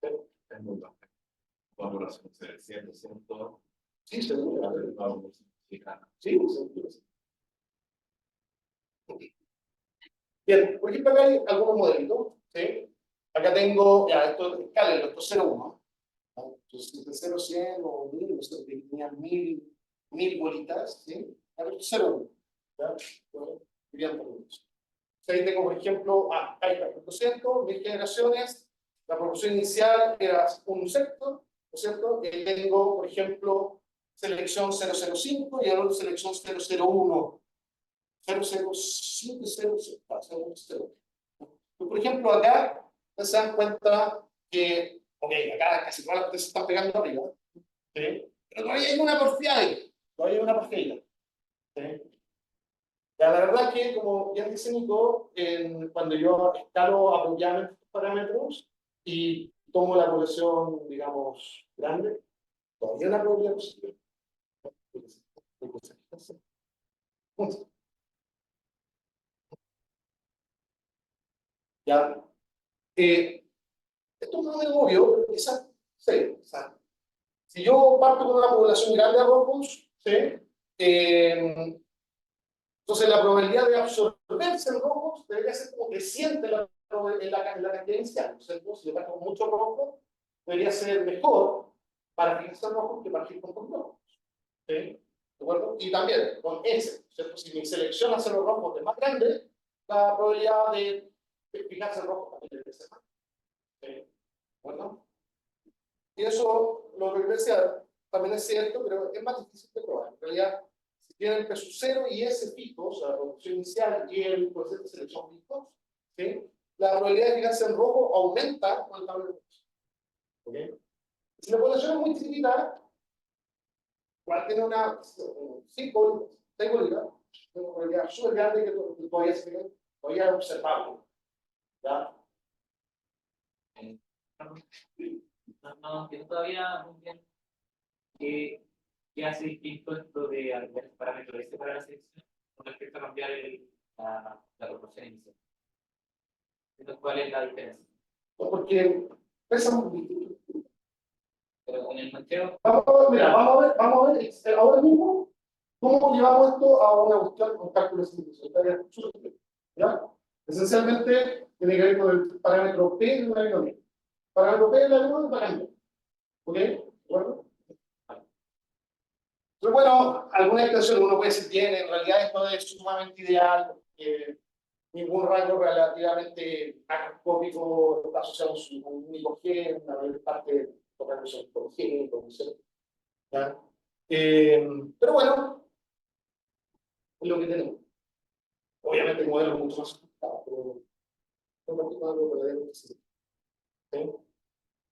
Es muy bajo. Población de 100, 200. Sí, seguro. Sí, Sí, seguro. Bien, por ejemplo, acá hay algunos modelitos. ¿Sí? Acá tengo, ya, esto es escala, esto es 0,1. Entonces, de 0 a 100 o 1000, no sé, tenía 1000 bolitas, ¿sí? Acá esto es 0,1. ¿Ya? Bueno, bien, por eso. Ahí tengo, por ejemplo, ahí está, 200, 1000 generaciones, la proporción inicial era un sexto, ¿no es cierto? Y ahí tengo, por ejemplo, selección 005 y ahora selección 001. 005, 005. Por ejemplo, acá se dan cuenta que, ok, acá casi todas las cosas se están pegando arriba, ¿sí? Pero todavía hay una porfía ahí, todavía hay una porfía. ¿Sí? Ya, la verdad es que, como bien dice Nico, cuando yo escalo apropiadamente estos parámetros y tomo la población, digamos, grande, todavía la probabilidad posible. Ya, esto es más o menos obvio, pero quizás, sí, o sea, si yo parto con una población grande de rojos, ¿sí? Entonces la probabilidad de absorberse en rojos debería ser como creciente en la cantidad inicial. Entonces, si yo parto con mucho rojo, debería ser mejor para fijarse en rojos que para fijarse con rojos. ¿Sí? ¿De acuerdo? Y también con S, ¿cierto? Si mi selección hace los rojos de más grande, la probabilidad de fijarse en rojos también debe ser más. ¿Sí? ¿De acuerdo? Y eso, lo que decía, también es cierto, pero es más difícil de probar. En realidad, si tienen P sub 0 y S fijos, o sea, la producción inicial y el proceso de selección fijos, ¿sí? La probabilidad de fijarse en rojo aumenta con el tablero de peso. ¿Okay? Si la población es muy chiquita, igual tiene una 5 bolitas, 6 bolitas, una probabilidad súper grande que todavía se ve, todavía es observable. ¿Ya? No entiendo todavía muy bien qué hace distinto esto de agregar el parámetro S para la selección con respecto a cambiar la proporción inicial. Entonces, ¿cuál es la diferencia? Porque pesan muy distinto. Pero en el macheo, Mira, vamos a ver ahora mismo cómo llevamos esto a una cuestión con cálculos simplificados. ¿Ya? Esencialmente tiene que ver con el parámetro P de una binomio. Parámetro P de la binomio va a cambiar. ¿Ok? ¿De acuerdo? Pero bueno, alguna extensión uno puede decir bien, en realidad esto es sumamente ideal porque ningún rango relativamente macroscópico está asociado a un único gen, la mayor parte de los rangos son hipergénicos, ¿ya? Pero bueno, es lo que tenemos. Obviamente el modelo es mucho más sofisticado, pero no es algo verdaderamente simple. ¿Sí?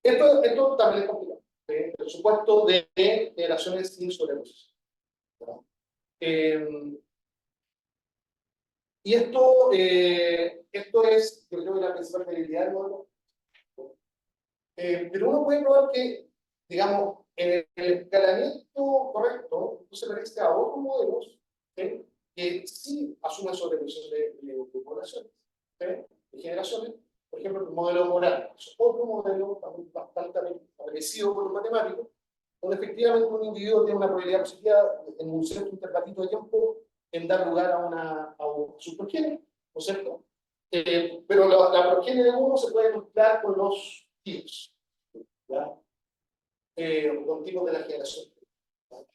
Esto también es complicado. ¿Sí? El supuesto de relaciones sin sobredosis. Y esto es, yo creo, la principal debilidad del modelo. Pero uno puede probar que, digamos, en el escalamiento correcto, no se parece a otros modelos, ¿sí? Que sí asumen sobrepresión de poblaciones, ¿sí? De generaciones. Por ejemplo, el modelo moral es otro modelo también bastante agresivo por los matemáticos, donde efectivamente un individuo tiene una probabilidad positiva en un cierto intervalito de tiempo en dar lugar a su progenie, ¿no es cierto? Pero la progenie de uno se puede mezclar con los tipos, ¿ya? Con tipos de la generación. ¿Ya?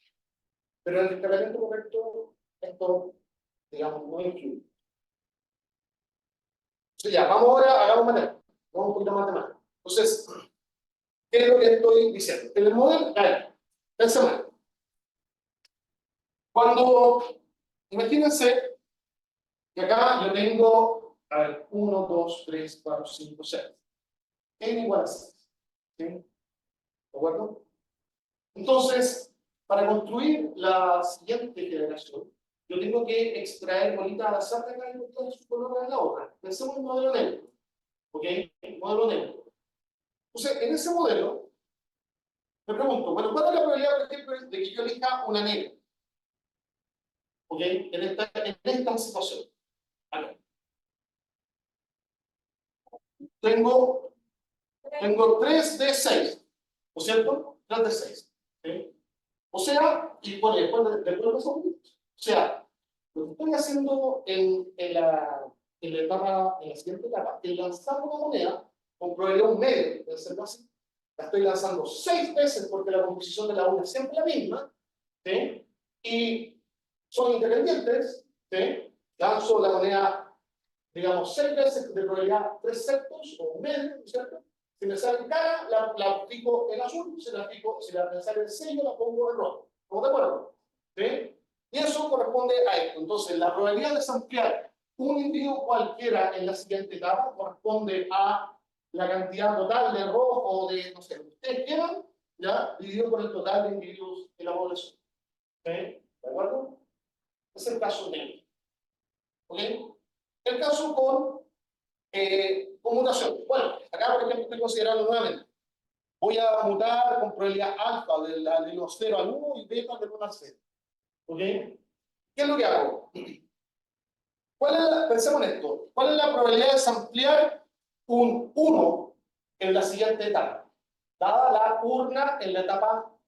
Pero en el escalamiento correcto, esto, digamos, no influye. Entonces, ya, vamos ahora, hagamos matemáticas. Vamos un poquito más matemáticas. Entonces, ¿qué es lo que estoy diciendo? En el modelo, pensemos mal. Cuando, imagínense Y acá yo tengo, a ver, 1, 2, 3, 4, 5, 6. N igual a 6. ¿Sí? ¿De acuerdo? Entonces, para construir la siguiente generación, yo tengo que extraer bolitas al azar de acá y bolitas de su color en la otra. Pensemos en un modelo neutro. ¿Ok? Modelo neutro. Entonces, en ese modelo, me pregunto, bueno, ¿cuál es la probabilidad, por ejemplo, de que yo elija una negra? ¿Ok? En esta situación. Acá. Tengo 3 de 6, ¿no es cierto? 3 de 6. ¿Sí? O sea, y bueno, después de eso, o sea, lo que estoy haciendo en la siguiente etapa, es lanzar una moneda con probabilidad un medio, de ser así. La estoy lanzando 6 veces porque la composición de la una es siempre la misma, ¿sí? Y son independientes, ¿sí? Lanzo la moneda, digamos, 6 veces de probabilidad 3 septos o un medio, ¿no es cierto? Si me sale cara, la pico en azul, si me sale el sello, la pongo en rojo. ¿Estamos de acuerdo? ¿Sí? Y eso corresponde a esto. Entonces, la probabilidad de samplear un individuo cualquiera en la siguiente etapa corresponde a la cantidad total de rojo o de, no sé, lo que ustedes quieran, ¿ya? Dividido por el total de individuos de la población. ¿Sí? ¿De acuerdo? Es el caso de ¿ok? El caso con mutación. Bueno, acá por ejemplo estoy considerando nuevamente. Voy a mutar con probabilidad alfa de los 0 al 1 y beta del 1 al 0. ¿Ok? ¿Qué es lo que hago? Pensemos en esto. ¿Cuál es la probabilidad de samplear un 1 en la siguiente etapa? Dada la urna en la etapa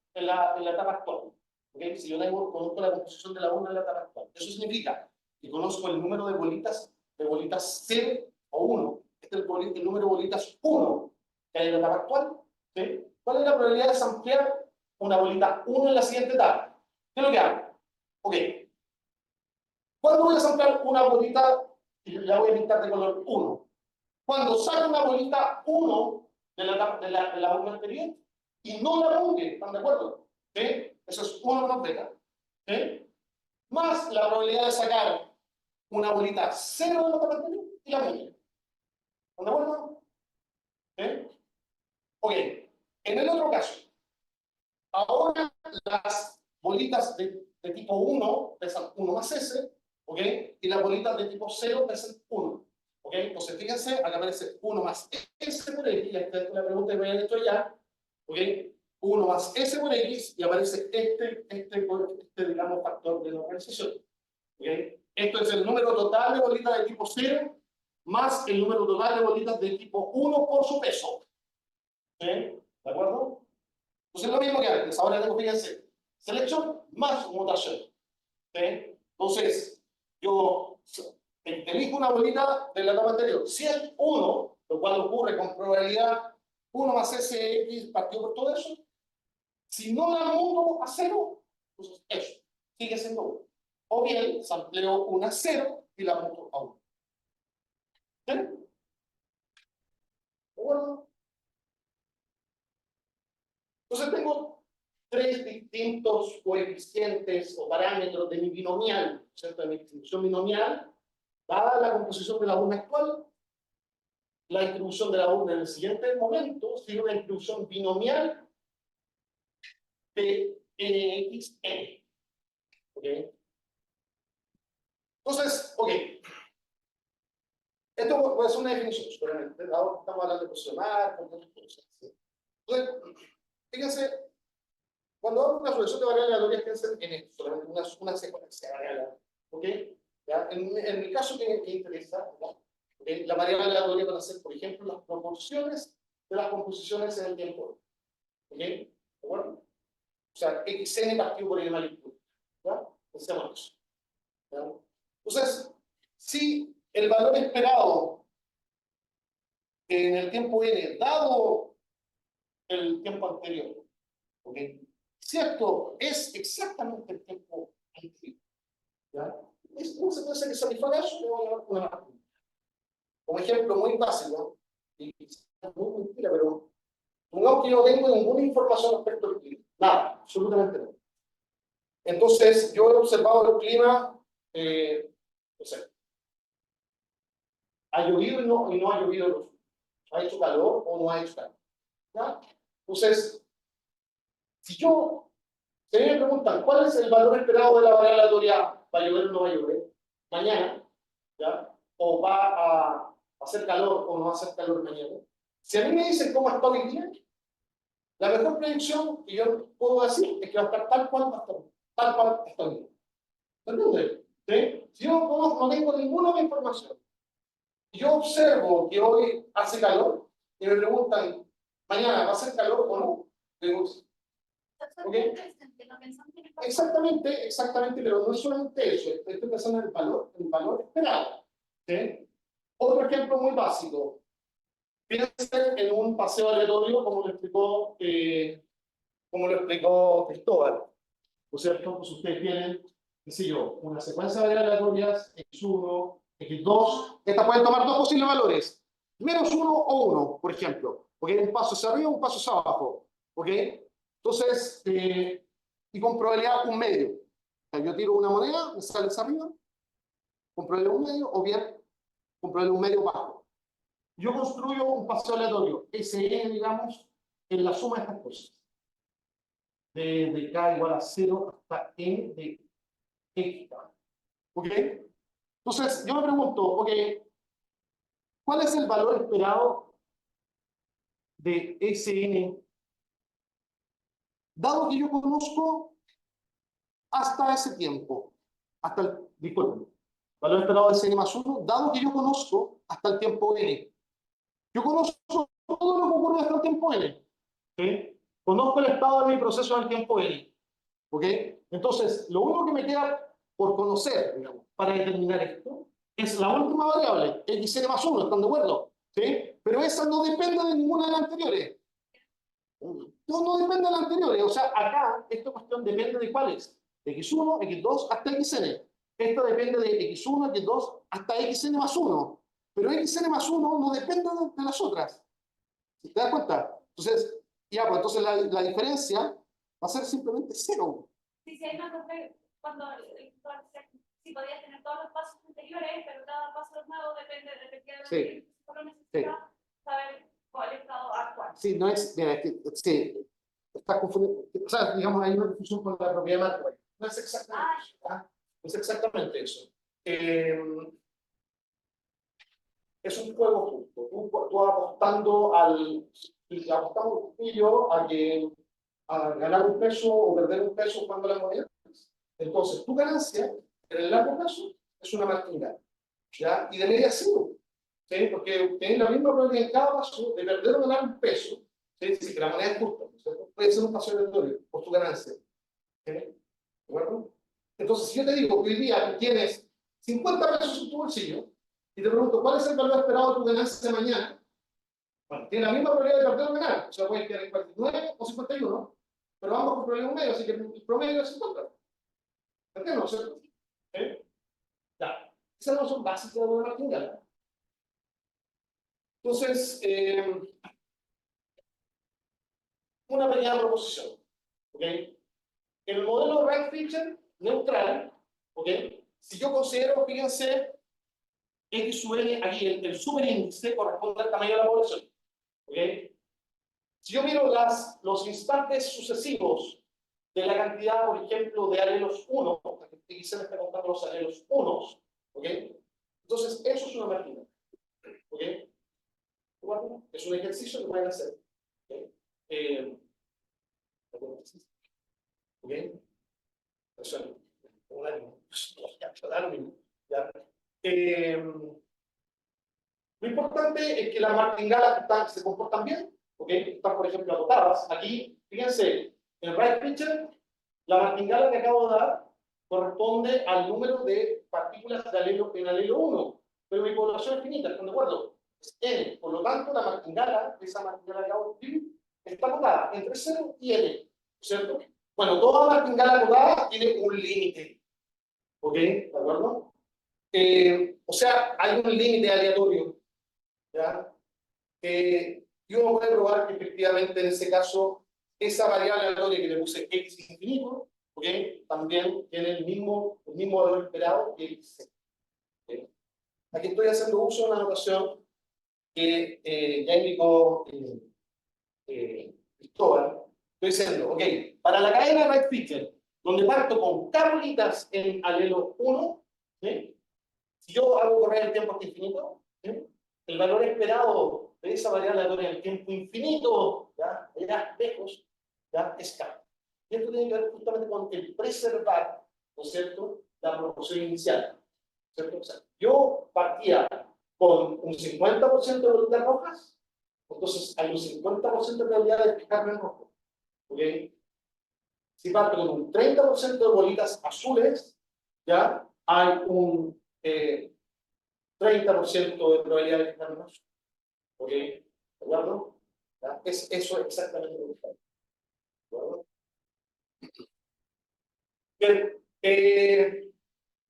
actual. ¿Ok? Si yo conozco la composición de la urna en la etapa actual. Eso significa que conozco el número de bolitas 0 o 1. Este es el número de bolitas 1 que hay en la etapa actual. ¿Sí? ¿Cuál es la probabilidad de samplear una bolita 1 en la siguiente etapa? ¿Qué es lo que hago? Ok. ¿Cuándo voy a samplear una bolita y la voy a pintar de color 1? Cuando saque una bolita 1 de la urna anterior y no la pongue, ¿están de acuerdo? ¿Sí? Eso es 1 menos beta. ¿Sí? Más la probabilidad de sacar una bolita 0 de la etapa anterior y la pongue. ¿Están de acuerdo? ¿Sí? Ok. En el otro caso, ahora las bolitas de tipo 1 pesan 1 más S, ¿ok? Y las bolitas de tipo 0 pesan 1, ¿ok? Entonces fíjense, acá aparece 1 más S por X, esta es una pregunta que me habían hecho ya, ¿ok? 1 más S por X y aparece digamos, factor de normalización, ¿ok? Esto es el número total de bolitas de tipo 0 más el número total de bolitas de tipo 1 por su peso, ¿ok? ¿De acuerdo? Entonces es lo mismo que antes, ahora tengo, fíjense, selección más mutación. ¿Sí? Entonces, yo elijo una bolita de la etapa anterior. Si es 1, lo cual ocurre con probabilidad 1 más SX partido por todo eso, si no la mudo a 0, pues eso, sigue siendo 1. O bien, sampleo una 0 y la mudo a 1. ¿Sí? ¿De acuerdo? Entonces tengo 3 distintos coeficientes o parámetros de mi binomial, ¿cierto? De mi distribución binomial, dada la composición de la urna actual. La distribución de la urna en el siguiente momento sigue una distribución binomial de nxn. ¿Ok? Entonces, ok. Esto es una definición, seguramente. Ahora estamos hablando de posicionar, con otras cosas. ¿Sí? Entonces, fíjense. Cuando hago una solución de variables aleatorias, piensen en esto, solamente una secuencia de variables. ¿Ok? ¿Ya? En mi caso que interesa, la variable aleatoria van a ser, por ejemplo, las proporciones de las composiciones en el tiempo. ¿Ok? ¿De acuerdo? O sea, xn partido por el mayúscula. ¿Ya? Pensemos eso. ¿Ya? Entonces, si el valor esperado en el tiempo n, dado el tiempo anterior, ¿ok? Si esto es exactamente el tiempo anterior, ¿ya? ¿Cómo se puede hacer que satisfaga eso? Le voy a dar una más. Como ejemplo muy básico, y es muy mentira, pero supongamos que yo no tengo ninguna información respecto al clima. Nada, absolutamente no. Entonces, yo he observado el clima, no sé, ha llovido y no ha llovido, ha hecho calor o no ha hecho calor. ¿Ya? Entonces, si me preguntan cuál es el valor esperado de la variable aleatoria, ¿va a llover o no va a llover? Mañana, ¿ya? O va a hacer calor o no va a hacer calor mañana. Si a mí me dicen cómo está hoy día, la mejor predicción que yo puedo decir es que va a estar tal cual está hoy día. ¿Entiendes? ¿Sí? Si yo no tengo ninguna información, yo observo que hoy hace calor y me preguntan, mañana va a hacer calor o no, digo, ¿okay? Exactamente, pero no es solamente eso, estoy pensando en el valor esperado. ¿Sí? Otro ejemplo muy básico. Piensen en un paseo aleatorio como lo explicó Cristóbal. ¿No es cierto? Pues ustedes tienen, qué sé yo, una secuencia de variables aleatorias, x1, x2, estas pueden tomar dos posibles valores, menos 1 o 1, por ejemplo. ¿Ok? Un paso hacia arriba, un paso hacia abajo. ¿Ok? Entonces, y con probabilidad un medio. O sea, yo tiro una moneda, me sale hacia arriba, con probabilidad un medio, o bien con probabilidad un medio bajo. Yo construyo un paseo aleatorio, SN, digamos, en la suma de estas cosas. De K igual a 0 hasta N de X. ¿Ok? Entonces, yo me pregunto, ok, ¿cuál es el valor esperado de SN? Dado que yo conozco hasta ese tiempo, disculpen, valor esperado de SN más 1, dado que yo conozco hasta el tiempo N. Yo conozco todo lo que ocurre hasta el tiempo N. ¿Sí? Conozco el estado de mi proceso en el tiempo N. ¿Ok? Entonces, lo único que me queda por conocer, digamos, para determinar esto, es la última variable, xn más 1, ¿están de acuerdo? ¿Sí? Pero esa no depende de ninguna de las anteriores. No depende de las anteriores. O sea, acá, esta cuestión depende de cuáles. De x1, x2, hasta xn. Esto depende de x1, x2, hasta xn más 1. Pero xn más 1 no depende de las otras. ¿Te das cuenta? Entonces, ya, pues entonces la diferencia va a ser simplemente 0. Sí, sí, hay una cosa cuando si podías tener todos los pasos anteriores, pero cada paso nuevo depende de qué Sí. solo necesitas saber cuál estado actual. Sí, no es, mira, es que, sí, está confundido, o sea, digamos, hay una confusión con la propiedad de Markov. No es exactamente eso, ¿ah? No es exactamente eso. Es un juego justo. Tú apostando apostamos y yo a ganar un peso o perder un peso jugando la moneda. Entonces, tu ganancia en el largo plazo es una martingala, ¿ya? Y de media cero, ¿sí? Porque tienes la misma probabilidad en cada paso de perder o ganar un peso, ¿sí? Si que la moneda es justa, ¿cierto? Puede ser un paso aleatorio por tu ganancia. ¿Sí? ¿De acuerdo? Entonces, si yo te digo que hoy día tú tienes 50 pesos en tu bolsillo y te pregunto cuál es el valor esperado de tu ganancia mañana, bueno, tienes la misma probabilidad de perder o ganar, o sea, puedes quedar en 49 o 51, pero vamos con probabilidad medio, así que el promedio es 50. ¿Entiendes? ¿No? ¿Cierto? ¿Sí? Ya. Esas no son básicas de una martingala. Entonces, una pequeña proposición. ¿Ok? El modelo Right-Feature neutral, ¿ok? Si yo considero, fíjense, X sub n, aquí el superíndice corresponde al tamaño de la población. ¿Ok? Si yo miro los instantes sucesivos de la cantidad, por ejemplo, de alelos 1, aquí se me está contando los alelos 1, ¿ok? Entonces, eso es una marginal. ¿Ok? Es un ejercicio que pueden hacer. ¿Ok? ¿Ok? Eso es un ánimo. Ya. Lo importante es que las martingalas se comportan bien, ¿ok? Están, por ejemplo, agotadas. Aquí, fíjense, en right picture, la martingala que acabo de dar corresponde al número de partículas de en alelo 1, pero mi población es finita, ¿están de acuerdo? Es n, por lo tanto, la martingala, esa martingala que acabo de escribir, está agotada entre 0 y n, ¿cierto? Bueno, toda martingala agotada tiene un límite, ¿ok? ¿De acuerdo? O sea, hay un límite aleatorio, ¿ya? Y uno puede probar que efectivamente en ese caso esa variable aleatoria que le puse x infinito, ¿okay? También tiene el mismo valor esperado que x. ¿Okay? aquí estoy haciendo uso de una notación que ya indicó Cristóbal. Estoy diciendo, ok, para la cadena right feature, donde parto con k bolitas en alelo 1, ¿sí? Si yo hago correr el tiempo hasta infinito, ¿sí? El valor esperado de esa variable aleatoria en el tiempo infinito, ¿ya? Allá lejos, ¿ya? Es k. Y esto tiene que ver justamente con el preservar, ¿no es cierto?, la proporción inicial, ¿cierto? O sea, yo partía con un 50% de bolitas rojas, entonces hay un 50% de probabilidad de fijarme en rojo. ¿Ok? Si parto con un 30% de bolitas azules, ya hay un 30% de probabilidad de fijarme en azul. ¿Ok? ¿De acuerdo? ¿Ya? Es eso exactamente lo que está. ¿De acuerdo? Bien,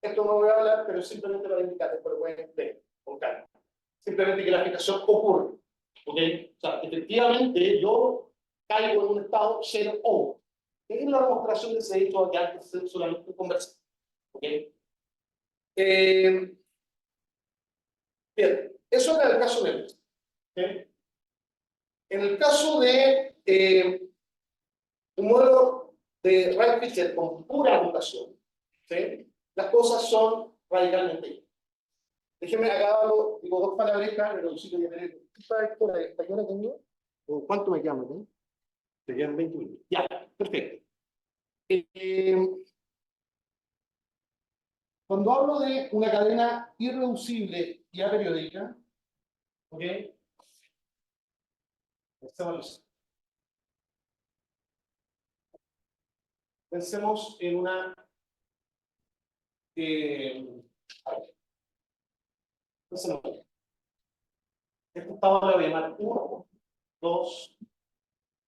esto no voy a hablar, pero simplemente para indicar, después lo pueden ver con calma. Simplemente que la fijación ocurre. ¿Ok? O sea, efectivamente yo caigo en un estado 0O. Es la demostración de ese hecho que antes solamente conversé. ¿Ok? Bien, eso era el caso de él. ¿Okay? En el caso de un modelo de right feature con pura mutación, ¿sí? Las cosas son radicalmente diferentes. Déjenme acá, digo dos palabras, pero sí que voy a tener. ¿Hasta qué hora tengo? ¿Cuánto me quedan? ¿No? Te quedan 20 minutos. Ya, perfecto. Cuando hablo de una cadena irreducible y aperiódica, ¿ok? Pensemos en una... a ver, pensemos. Esta tabla la voy a llamar 1, 2,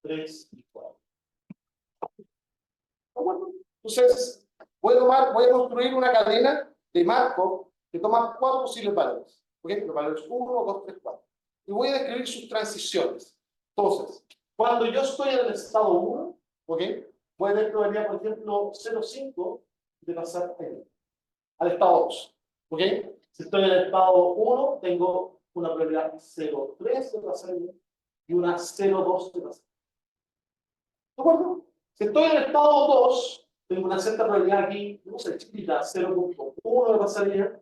3 y 4. ¿De acuerdo? Entonces, voy a construir una cadena de Markov que toma 4 posibles valores. ¿Ok? Los valores 1, 2, 3, 4. Y voy a describir sus transiciones. Entonces, cuando yo estoy en el estado 1, ¿ok? Voy a tener probabilidad, por ejemplo, 0,5 de pasar al estado 2. ¿Ok? Si estoy en el estado 1, tengo una probabilidad 0,3 de pasar y una 0,2 de pasar. ¿De acuerdo? Si estoy en el estado 2, tengo una cierta probabilidad aquí, no sé, chiquita, 0,1 de pasaría,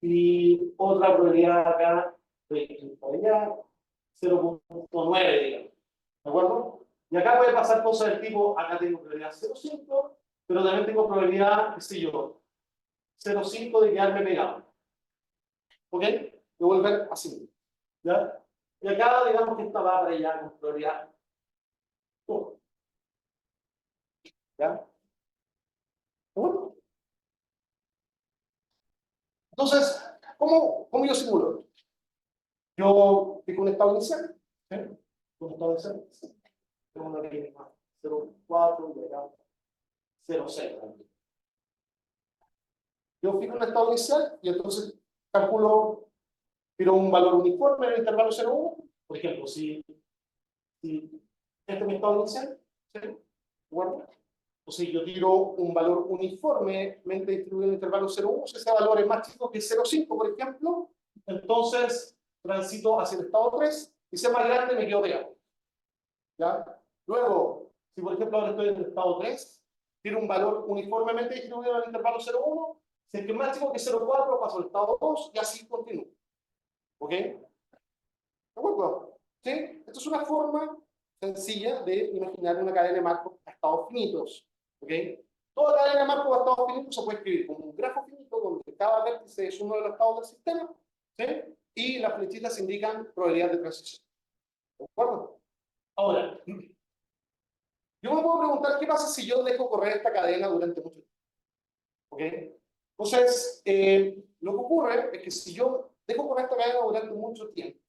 y otra probabilidad acá, de allá, 0,9, digamos. ¿De acuerdo? Y acá puede pasar cosas del tipo, acá tengo probabilidad 0,5, pero también tengo probabilidad, qué sé yo, 0,5 de quedarme pegado. ¿Ok? De volver así. ¿Ya? Y acá, digamos que esta va para allá con probabilidad 1. ¿Ya? Bueno. Entonces, ¿cómo yo simulo? Yo tengo un estado inicial, ¿sí? Un estado inicial, tengo una línea 0,4 y acá 0,6. Yo fijo un estado inicial y entonces calculo, tiro un valor uniforme en el intervalo 0,1. Por ejemplo, si este es mi estado inicial, ¿sí? Bueno, entonces yo tiro un valor uniformemente distribuido en el intervalo 0,1. Si ese valor es más chico que 0,5, por ejemplo, entonces transito hacia el estado 3 y si es más grande me quedo pegado. ¿Ya? Luego, si por ejemplo ahora estoy en el estado 3, tiro un valor uniformemente distribuido en el intervalo 0,1. Si es que es más chico que 0,4, paso al estado 2 y así continúo. ¿Ok? ¿De acuerdo? ¿Sí? Esto es una forma sencilla de imaginar una cadena de Markov a estados finitos. ¿Ok? Toda cadena de Markov a estados finitos se puede escribir como un grafo finito donde cada vértice es uno de los estados del sistema, ¿sí? Y las flechitas indican probabilidad de transición. ¿De acuerdo? Ahora, yo me puedo preguntar qué pasa si yo dejo correr esta cadena durante mucho tiempo. ¿Ok? Entonces, lo que ocurre es que si yo dejo correr esta cadena durante mucho tiempo,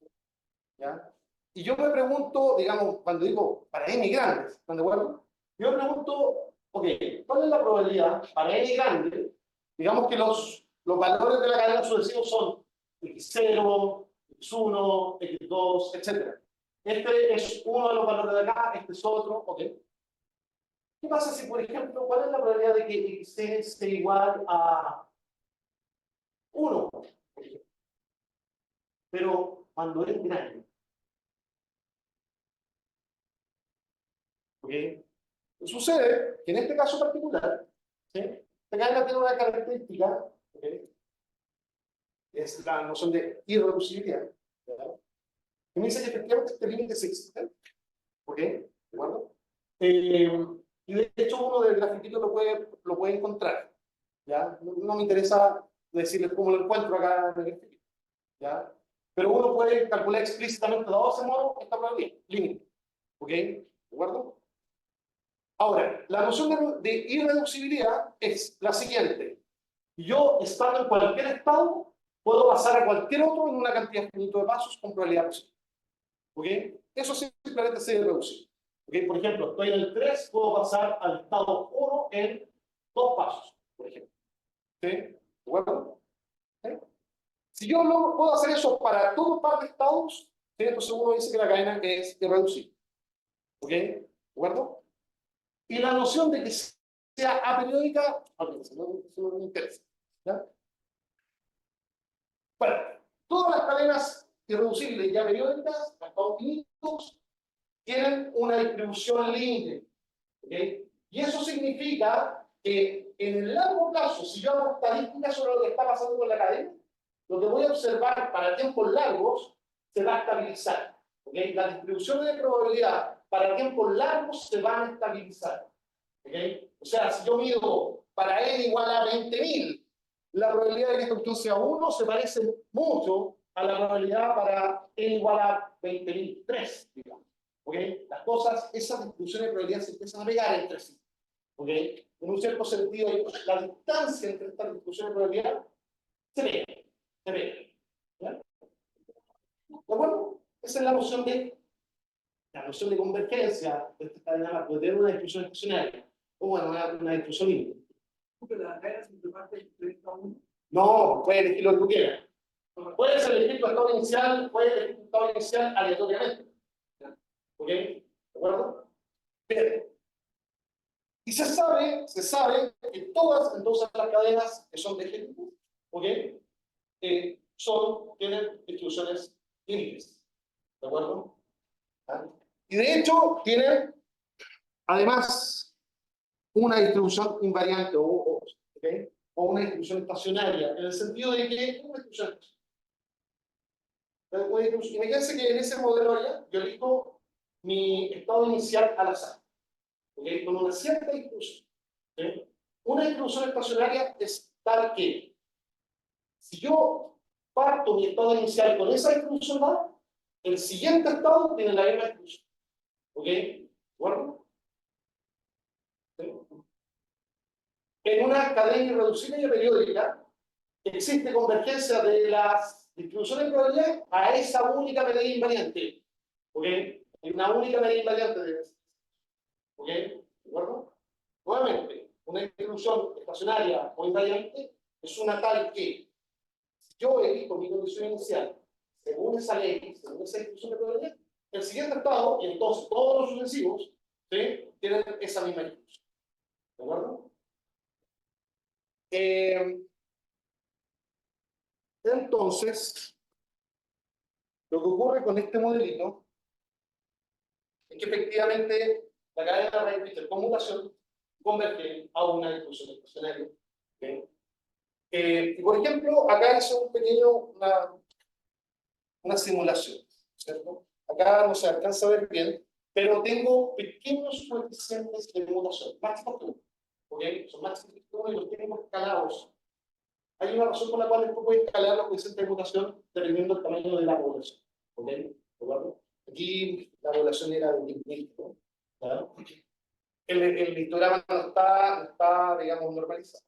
¿ya? Y yo me pregunto, digamos, cuando digo para n grandes, ¿están de acuerdo? Yo me pregunto, ok, ¿cuál es la probabilidad para n grande? Digamos que los valores de la cadena sucesivos son x0, x1, x2, etc. Este es uno de los valores de acá, este es otro, ok. ¿Qué pasa si, por ejemplo, cuál es la probabilidad de que x sea igual a 1? pero cuando es grande. ¿Ok? Sucede que en este caso particular, ¿sí? Esta cadena tiene una característica, ¿ok? Es la noción de irreducibilidad, ¿verdad? Que me dice que efectivamente este límite existe, ¿ok? ¿De acuerdo? Y de hecho uno del grafitito lo puede encontrar, ¿ya? No me interesa decirles cómo lo encuentro acá en el grafitito, ¿ya? Pero uno puede calcular explícitamente, dado ese modo, esta probabilidad, límite, ¿ok? ¿De acuerdo? Ahora, la noción de irreducibilidad es la siguiente. Yo, estando en cualquier estado, puedo pasar a cualquier otro en una cantidad finita de pasos con probabilidad posible. ¿Ok? Eso simplemente se debe reducir. ¿Ok? Por ejemplo, estoy en el 3, puedo pasar al estado 1 en 2 pasos, por ejemplo. ¿Sí? ¿De acuerdo? ¿Sí? Si yo puedo hacer eso para todo par de estados, ¿sí? Entonces uno dice que la cadena es irreducible. ¿Ok? ¿De acuerdo? Y la noción de que sea aperiódica, no me interesa. ¿Ya? Bueno, todas las cadenas irreducibles y aperiódicas, estados finitos, tienen una distribución límite. ¿Okay? Y eso significa que en el largo plazo, si yo hago estadísticas sobre lo que está pasando con la cadena, lo que voy a observar para tiempos largos se va a estabilizar. ¿Okay? Las distribuciones de probabilidad para tiempos largos se van a estabilizar. ¿Okay? O sea, si yo mido para n igual a 20.000, la probabilidad de que esta cuestión sea 1 se parece mucho a la probabilidad para n igual a 20.003, digamos. ¿Okay? Las cosas, esas distribuciones de probabilidad se empiezan a pegar entre sí. ¿Okay? En un cierto sentido, la distancia entre estas distribuciones de probabilidad se pega. Se pega. ¿Ya? ¿De acuerdo? Esa es la noción de convergencia de esta cadena de tener una distribución estacionaria. O bueno, una distribución límite. Porque las cadenas se reparten entre esta uno. No, puedes elegir lo que tú quieras. Puedes elegir tu estado inicial, puedes elegir tu estado inicial aleatoriamente. ¿Ok? ¿De acuerdo? Bien. Y se sabe que todas entonces las cadenas que son de eje, ¿ok? Tienen distribuciones límites. ¿De acuerdo? ¿Ah? Y de hecho tienen además una distribución invariante ¿okay? O una distribución estacionaria, en el sentido de que una distribución. Imagínense que en ese modelo allá yo elijo mi estado inicial al azar, ¿okay? Con una cierta distribución. ¿Okay? Una distribución estacionaria es tal que si yo parto mi estado inicial con esa distribución dada, el siguiente estado tiene la misma distribución. ¿Ok? ¿De acuerdo? ¿Sí? En una cadena irreducible y periódica existe convergencia de las distribuciones de probabilidad a esa única medida invariante. ¿Ok? Hay una única medida invariante de eso. ¿Ok? ¿De acuerdo? Nuevamente, una distribución estacionaria o invariante es una tal que si yo elijo mi condición inicial según esa ley, según esa distribución de probabilidad, el siguiente estado y entonces todos los sucesivos, ¿sí? Tienen esa misma distribución. ¿De acuerdo? Entonces, lo que ocurre con este modelito es que efectivamente la cadena de raíz de conmutación converge a una distribución estacionaria. ¿Okay? Y por ejemplo, acá hice una simulación, ¿cierto? Acá no se alcanza a ver bien, pero tengo pequeños coeficientes de mutación, máximos que uno. ¿Ok? Son máximos que uno y los tengo escalados. Hay una razón por la cual esto puede escalar los coeficientes de mutación dependiendo del tamaño de la población. ¿Ok? ¿De acuerdo? Aquí la población era de 10.000, ¿no? ¿Claro? El histograma no está, digamos, normalizado.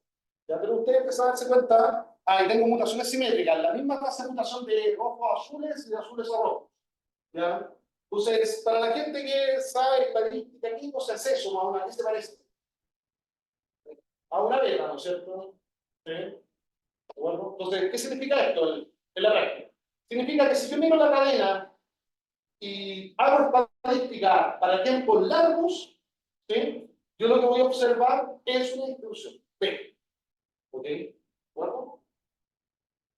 ¿Ya? Pero ustedes empiezan a darse cuenta, tengo mutaciones simétricas, la misma tasa de mutación de rojos a azules y de azules a rojos. ¿Ya? Entonces, para la gente que sabe estadística aquí, pues es eso, más o menos, ¿a qué se parece? A una vela, ¿no es cierto? ¿Sí? Bueno, entonces, ¿qué significa esto en la práctica? Significa que si yo miro la cadena y hago estadística para tiempos largos, ¿sí? Yo lo que voy a observar es una distribución P. ¿Ok? ¿De acuerdo?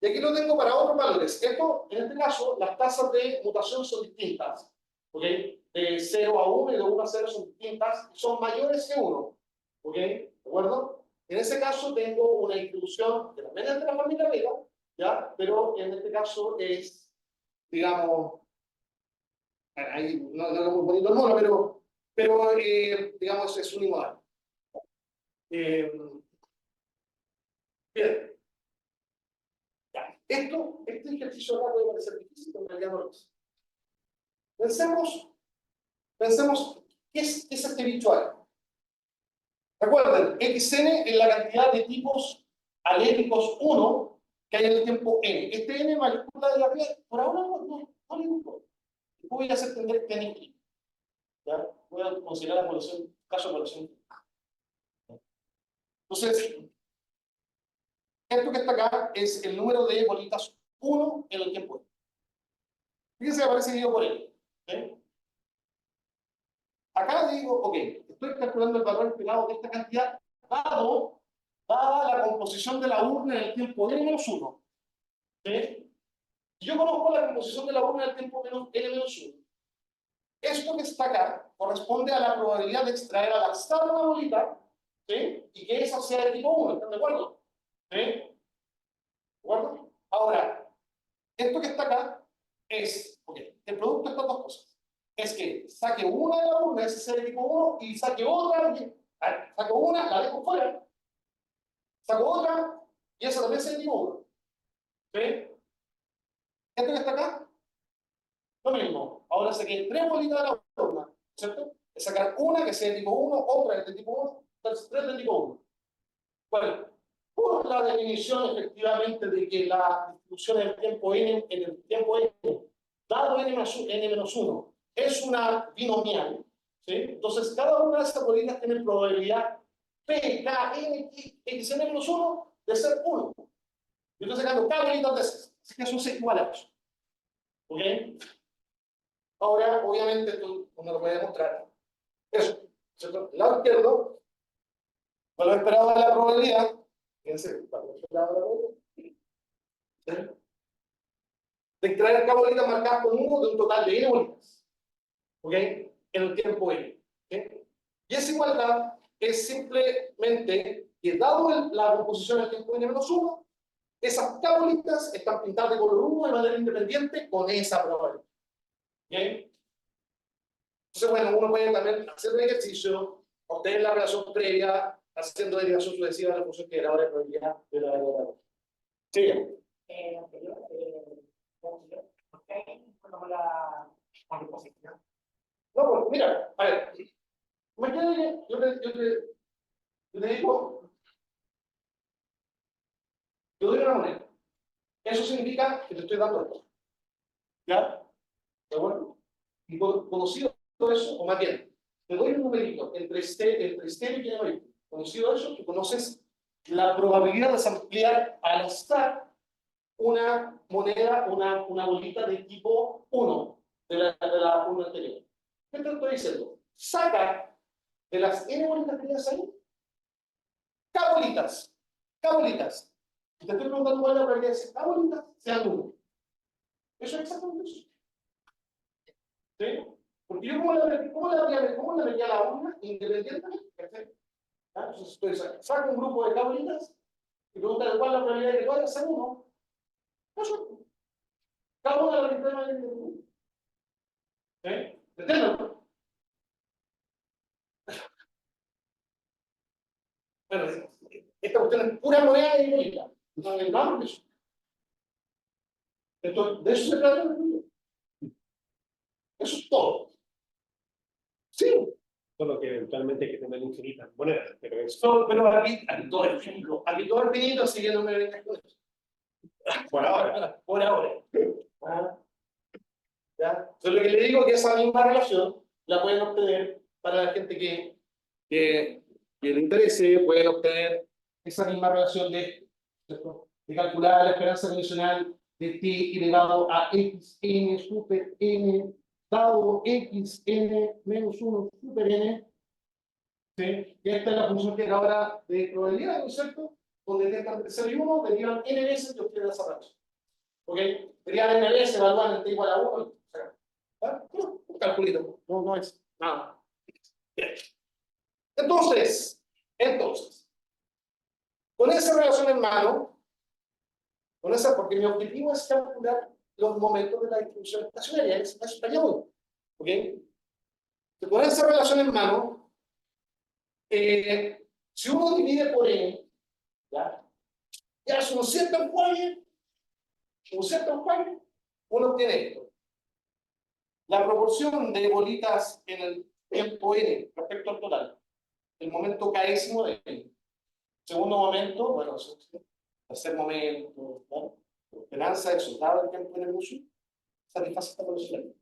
Y aquí lo tengo para otros valores. Esto, en este caso, las tasas de mutación son distintas. ¿Ok? De 0 a 1 y de 1 a 0 son distintas. Son mayores que 1. ¿Ok? ¿De acuerdo? En ese caso tengo una distribución que también es de la familia Vega, ¿ya? Pero en este caso es, digamos, ahí no es muy bonito el mono, pero digamos, es unimodal. Bien. Ya. Este ejercicio acá puede parecer difícil, pero en realidad no lo es. Pensemos, ¿qué es este bicho ahí? Recuerden, xn es la cantidad de tipos alélicos 1 que hay en el tiempo n. Este n mayúscula de la red, por ahora no le importa. Voy a hacer entender que n. ¿Ya? Voy a considerar la evolución, caso de evolución. Entonces, esto que está acá es el número de bolitas 1 en el tiempo n. Fíjense que aparece dividido por n. ¿Sí? Acá digo, ok, estoy calculando el valor esperado de esta cantidad dada la composición de la urna en el tiempo n-1. ¿Sí? Si yo conozco la composición de la urna en el tiempo n-1, esto que está acá corresponde a la probabilidad de extraer al azar una bolita, ¿sí? Y que esa sea de tipo 1, ¿están de acuerdo? ¿Sí? ¿De acuerdo? Ahora, esto que está acá es, ok, el producto de estas dos cosas es que saque una de la urna, ese sea de tipo 1, y saque otra, saco una, la dejo fuera, saco otra, y esa también sea de tipo 1. ¿Sí? Esto que está acá, lo mismo. Ahora saqué 3 bolitas de la urna, ¿cierto? Es sacar una que sea de tipo 1, otra de tipo 1, 3 de tipo 1. Bueno, por la definición efectivamente de que la distribución en el tiempo n, dado n-1, es una binomial, ¿sí? Entonces, cada una de estas bolitas tiene probabilidad p, k, n, x, n-1 de ser 1. Yo estoy sacando k bolitas de esas, así que eso es igual a eso. ¿Ok? Ahora, obviamente, esto no lo voy a demostrar. Eso, ¿cierto? El lado izquierdo, valor esperado de la probabilidad, fíjense, valor esperado de la probabilidad, ¿sí? De extraer k bolitas marcadas con 1 de un total de n bolitas. ¿Ok? En el tiempo n. ¿Okay? Y esa igualdad es simplemente que, dado la composición del tiempo n-1, esas k bolitas están pintadas de color 1 de manera independiente con esa probabilidad. ¿Ok? Entonces, bueno, uno puede también hacer el ejercicio, obtener la relación previa, haciendo derivación sucesiva de la función generadora de probabilidad de la variable. Sí. No, pues mira, a ver, imagínate que yo te digo, yo doy una moneda. Eso significa que te estoy dando esto. ¿Ya? ¿De acuerdo? Y conocido eso, o más bien, te doy un numerito entre estéreo y numerito. Conocido eso, tú conoces la probabilidad de ampliar al azar una moneda, una bolita de tipo 1 de la 1 anterior. ¿Qué te estoy diciendo? Saca de las n bolitas que tienes ahí, k bolitas. K bolitas. Y te estoy preguntando cuál es la probabilidad de que k bolitas sean 1. Eso es exactamente eso. ¿Sí? Porque yo, ¿cómo le metía la urna independientemente? ¿Ah? Entonces, saco un grupo de k bolitas y pregunta cuál es la probabilidad de que vaya a ser 1. Eso. Cada una de las que está en ¿eh? ¿Entienden? Bueno, esta cuestión es pura moneda y bolita. No hay nada más que eso. Entonces, de eso se trata el estudio. Eso es todo. Sí. Solo que eventualmente hay que tener infinitas monedas, pero eso. Pero aquí todo es finito. Aquí todo es finito, así que no me vengas con eso. Por ahora. Por ahora. ¿Ah? ¿Ya? Entonces, lo que le digo es que esa misma relación la pueden obtener para la gente que le interese, pueden obtener esa misma relación de calcular la esperanza condicional de t elevado a xn super n dado xn menos 1 super n. ¿Sí? Y esta es la función generadora de probabilidad, ¿no es cierto? donde t está entre 0 y 1, derivan n veces y obtienen esa relación. ¿Ok? Derivan n veces, evalúan el t igual a 1. ¿Ah? No, un calculito, no es nada. Bien. Entonces, con esa relación en mano, porque mi objetivo es calcular los momentos de la distribución estacionaria, eso está ya muy. ¿Ok? Con esa relación en mano, si uno divide por n, ya es un cierto enjuague, uno obtiene esto. La proporción de bolitas en el tiempo n respecto al total, el momento késimo de n. Segundo momento, bueno, tercer momento, ¿no? Esperanza, resultado del tiempo en el uso, satisface esta condición.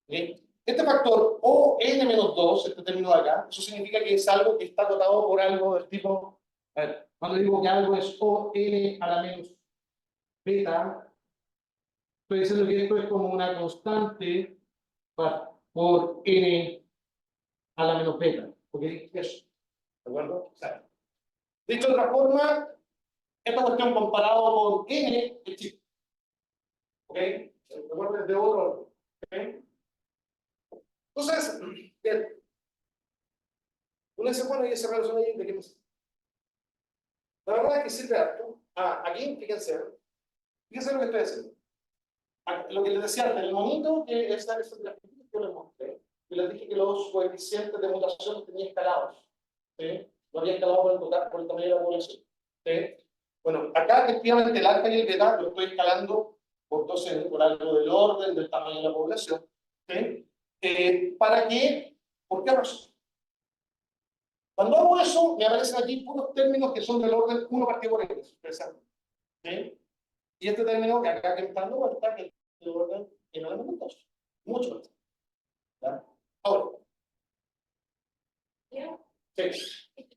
¿Okay? Este factor ON-2, este término de acá, eso significa que es algo que está dotado por algo del tipo, a ver, cuando digo que algo es ON a la menos beta, estoy diciendo que esto es como una constante por N a la menos beta. ¿Ok? Eso. ¿De acuerdo? O sea, dicho de otra forma, esta cuestión comparado con N es chico. ¿Ok? Recuerden de otro orden. ¿Ok? Entonces, bien. Uno dice, bueno, y esa relación ahí, ¿de qué pasa? La verdad es que sirve harto. Aquí, fíjense lo que estoy haciendo. Lo que les decía antes, el monito, que es la que yo les mostré, y les dije que los coeficientes de mutación tenían escalados. ¿Sí? No había escalado por el total, por el tamaño de la población. ¿Sí? Bueno, acá efectivamente el alfa y el beta lo estoy escalando por 12, por algo del orden del tamaño de la población. ¿Sí? ¿Para qué? ¿Por qué razón? Cuando hago eso, me aparecen aquí puros términos que son del orden 1 partido por n. ¿Sí? Y este término que acá que me está dando vuelta, que es del orden n a la menos 2. Mucho más. ¿Ya? Ahora. Sí.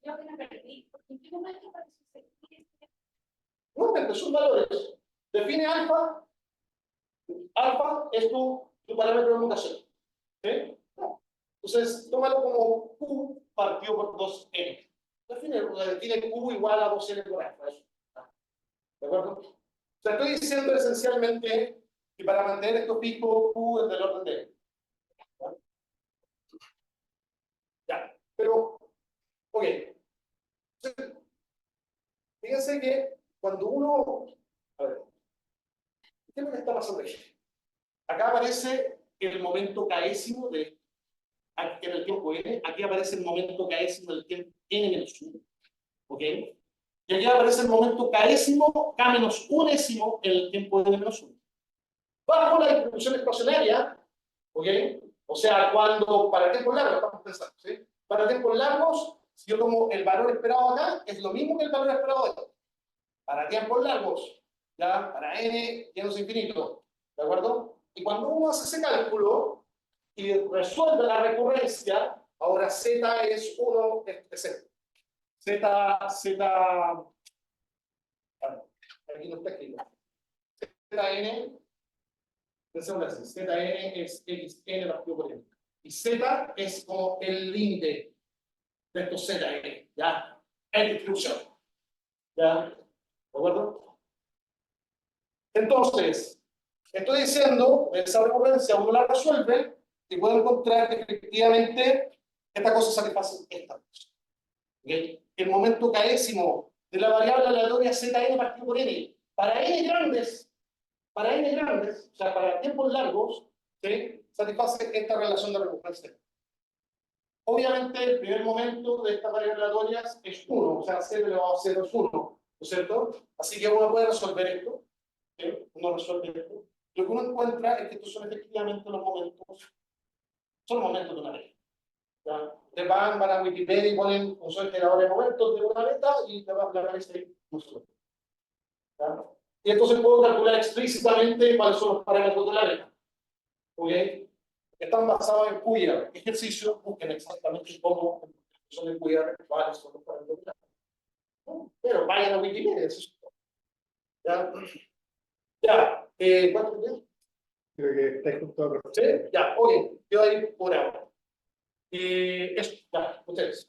Yo que me perdí, porque en qué momento para suceder. Nuevamente, son valores. Define alfa. Alfa es tu parámetro de mutación. ¿Sí? Entonces, tómalo como Q partido por 2n. Define Q igual a 2n por alfa. ¿De acuerdo? O sea, estoy diciendo esencialmente que para mantener esto fijo, Q es del orden de n. Ya, pero, ok. Fíjense que cuando uno. A ver, ¿qué es lo que está pasando aquí? Acá aparece el momento késimo en el tiempo n, aquí aparece el momento késimo del tiempo n menos 1. ¿Ok? Y aquí aparece el momento késimo, k menos unésimo en el tiempo n menos 1. Bajo la distribución estacionaria, ¿ok? O sea, cuando, para tiempos largos, estamos pensando, ¿sí? Para tiempos largos, si yo tomo el valor esperado acá, es lo mismo que el valor esperado acá. Para tiempos largos, ya, para n, llenos infinito, ¿de acuerdo? Y cuando uno hace ese cálculo y resuelve la recurrencia, ahora z es 1, aquí no está escrito. Zn, pensemos así, Zn es xn partido por n. Y z es como el límite de estos Zn, ¿ya? En distribución. ¿Ya? ¿De acuerdo? Entonces, estoy diciendo, esa recurrencia uno la resuelve y puede encontrar que efectivamente esta cosa satisface esta cosa. ¿Okay? El momento késimo de la variable aleatoria Zn partido por n, para n grandes, o sea, para tiempos largos, ¿sí? Satisface esta relación de recurrencia. Obviamente, el primer momento de estas variables aleatorias es 1, o sea, 0 elevado a 0 es 1, ¿no es cierto? Así que uno puede resolver esto. Uno resuelve esto. Lo que uno encuentra es que estos son efectivamente los momentos, son momentos de una beta. Ustedes van a Wikipedia y ponen un generador de momentos de una beta y te va a aparecer justo. Y entonces puedo calcular explícitamente cuáles son los parámetros de la beta. ¿Ok? Están basados en QIR. Ejercicio, busquen exactamente cómo son el QIR, cuáles son los parámetros de la beta. Pero vayan a Wikipedia, eso es todo. ¿Ya? Ya, ¿cuánto tiempo? Creo que estáis con todo. ¿Sí? Ya, ok, quedo ahí por ahora. Eso, ya, ustedes.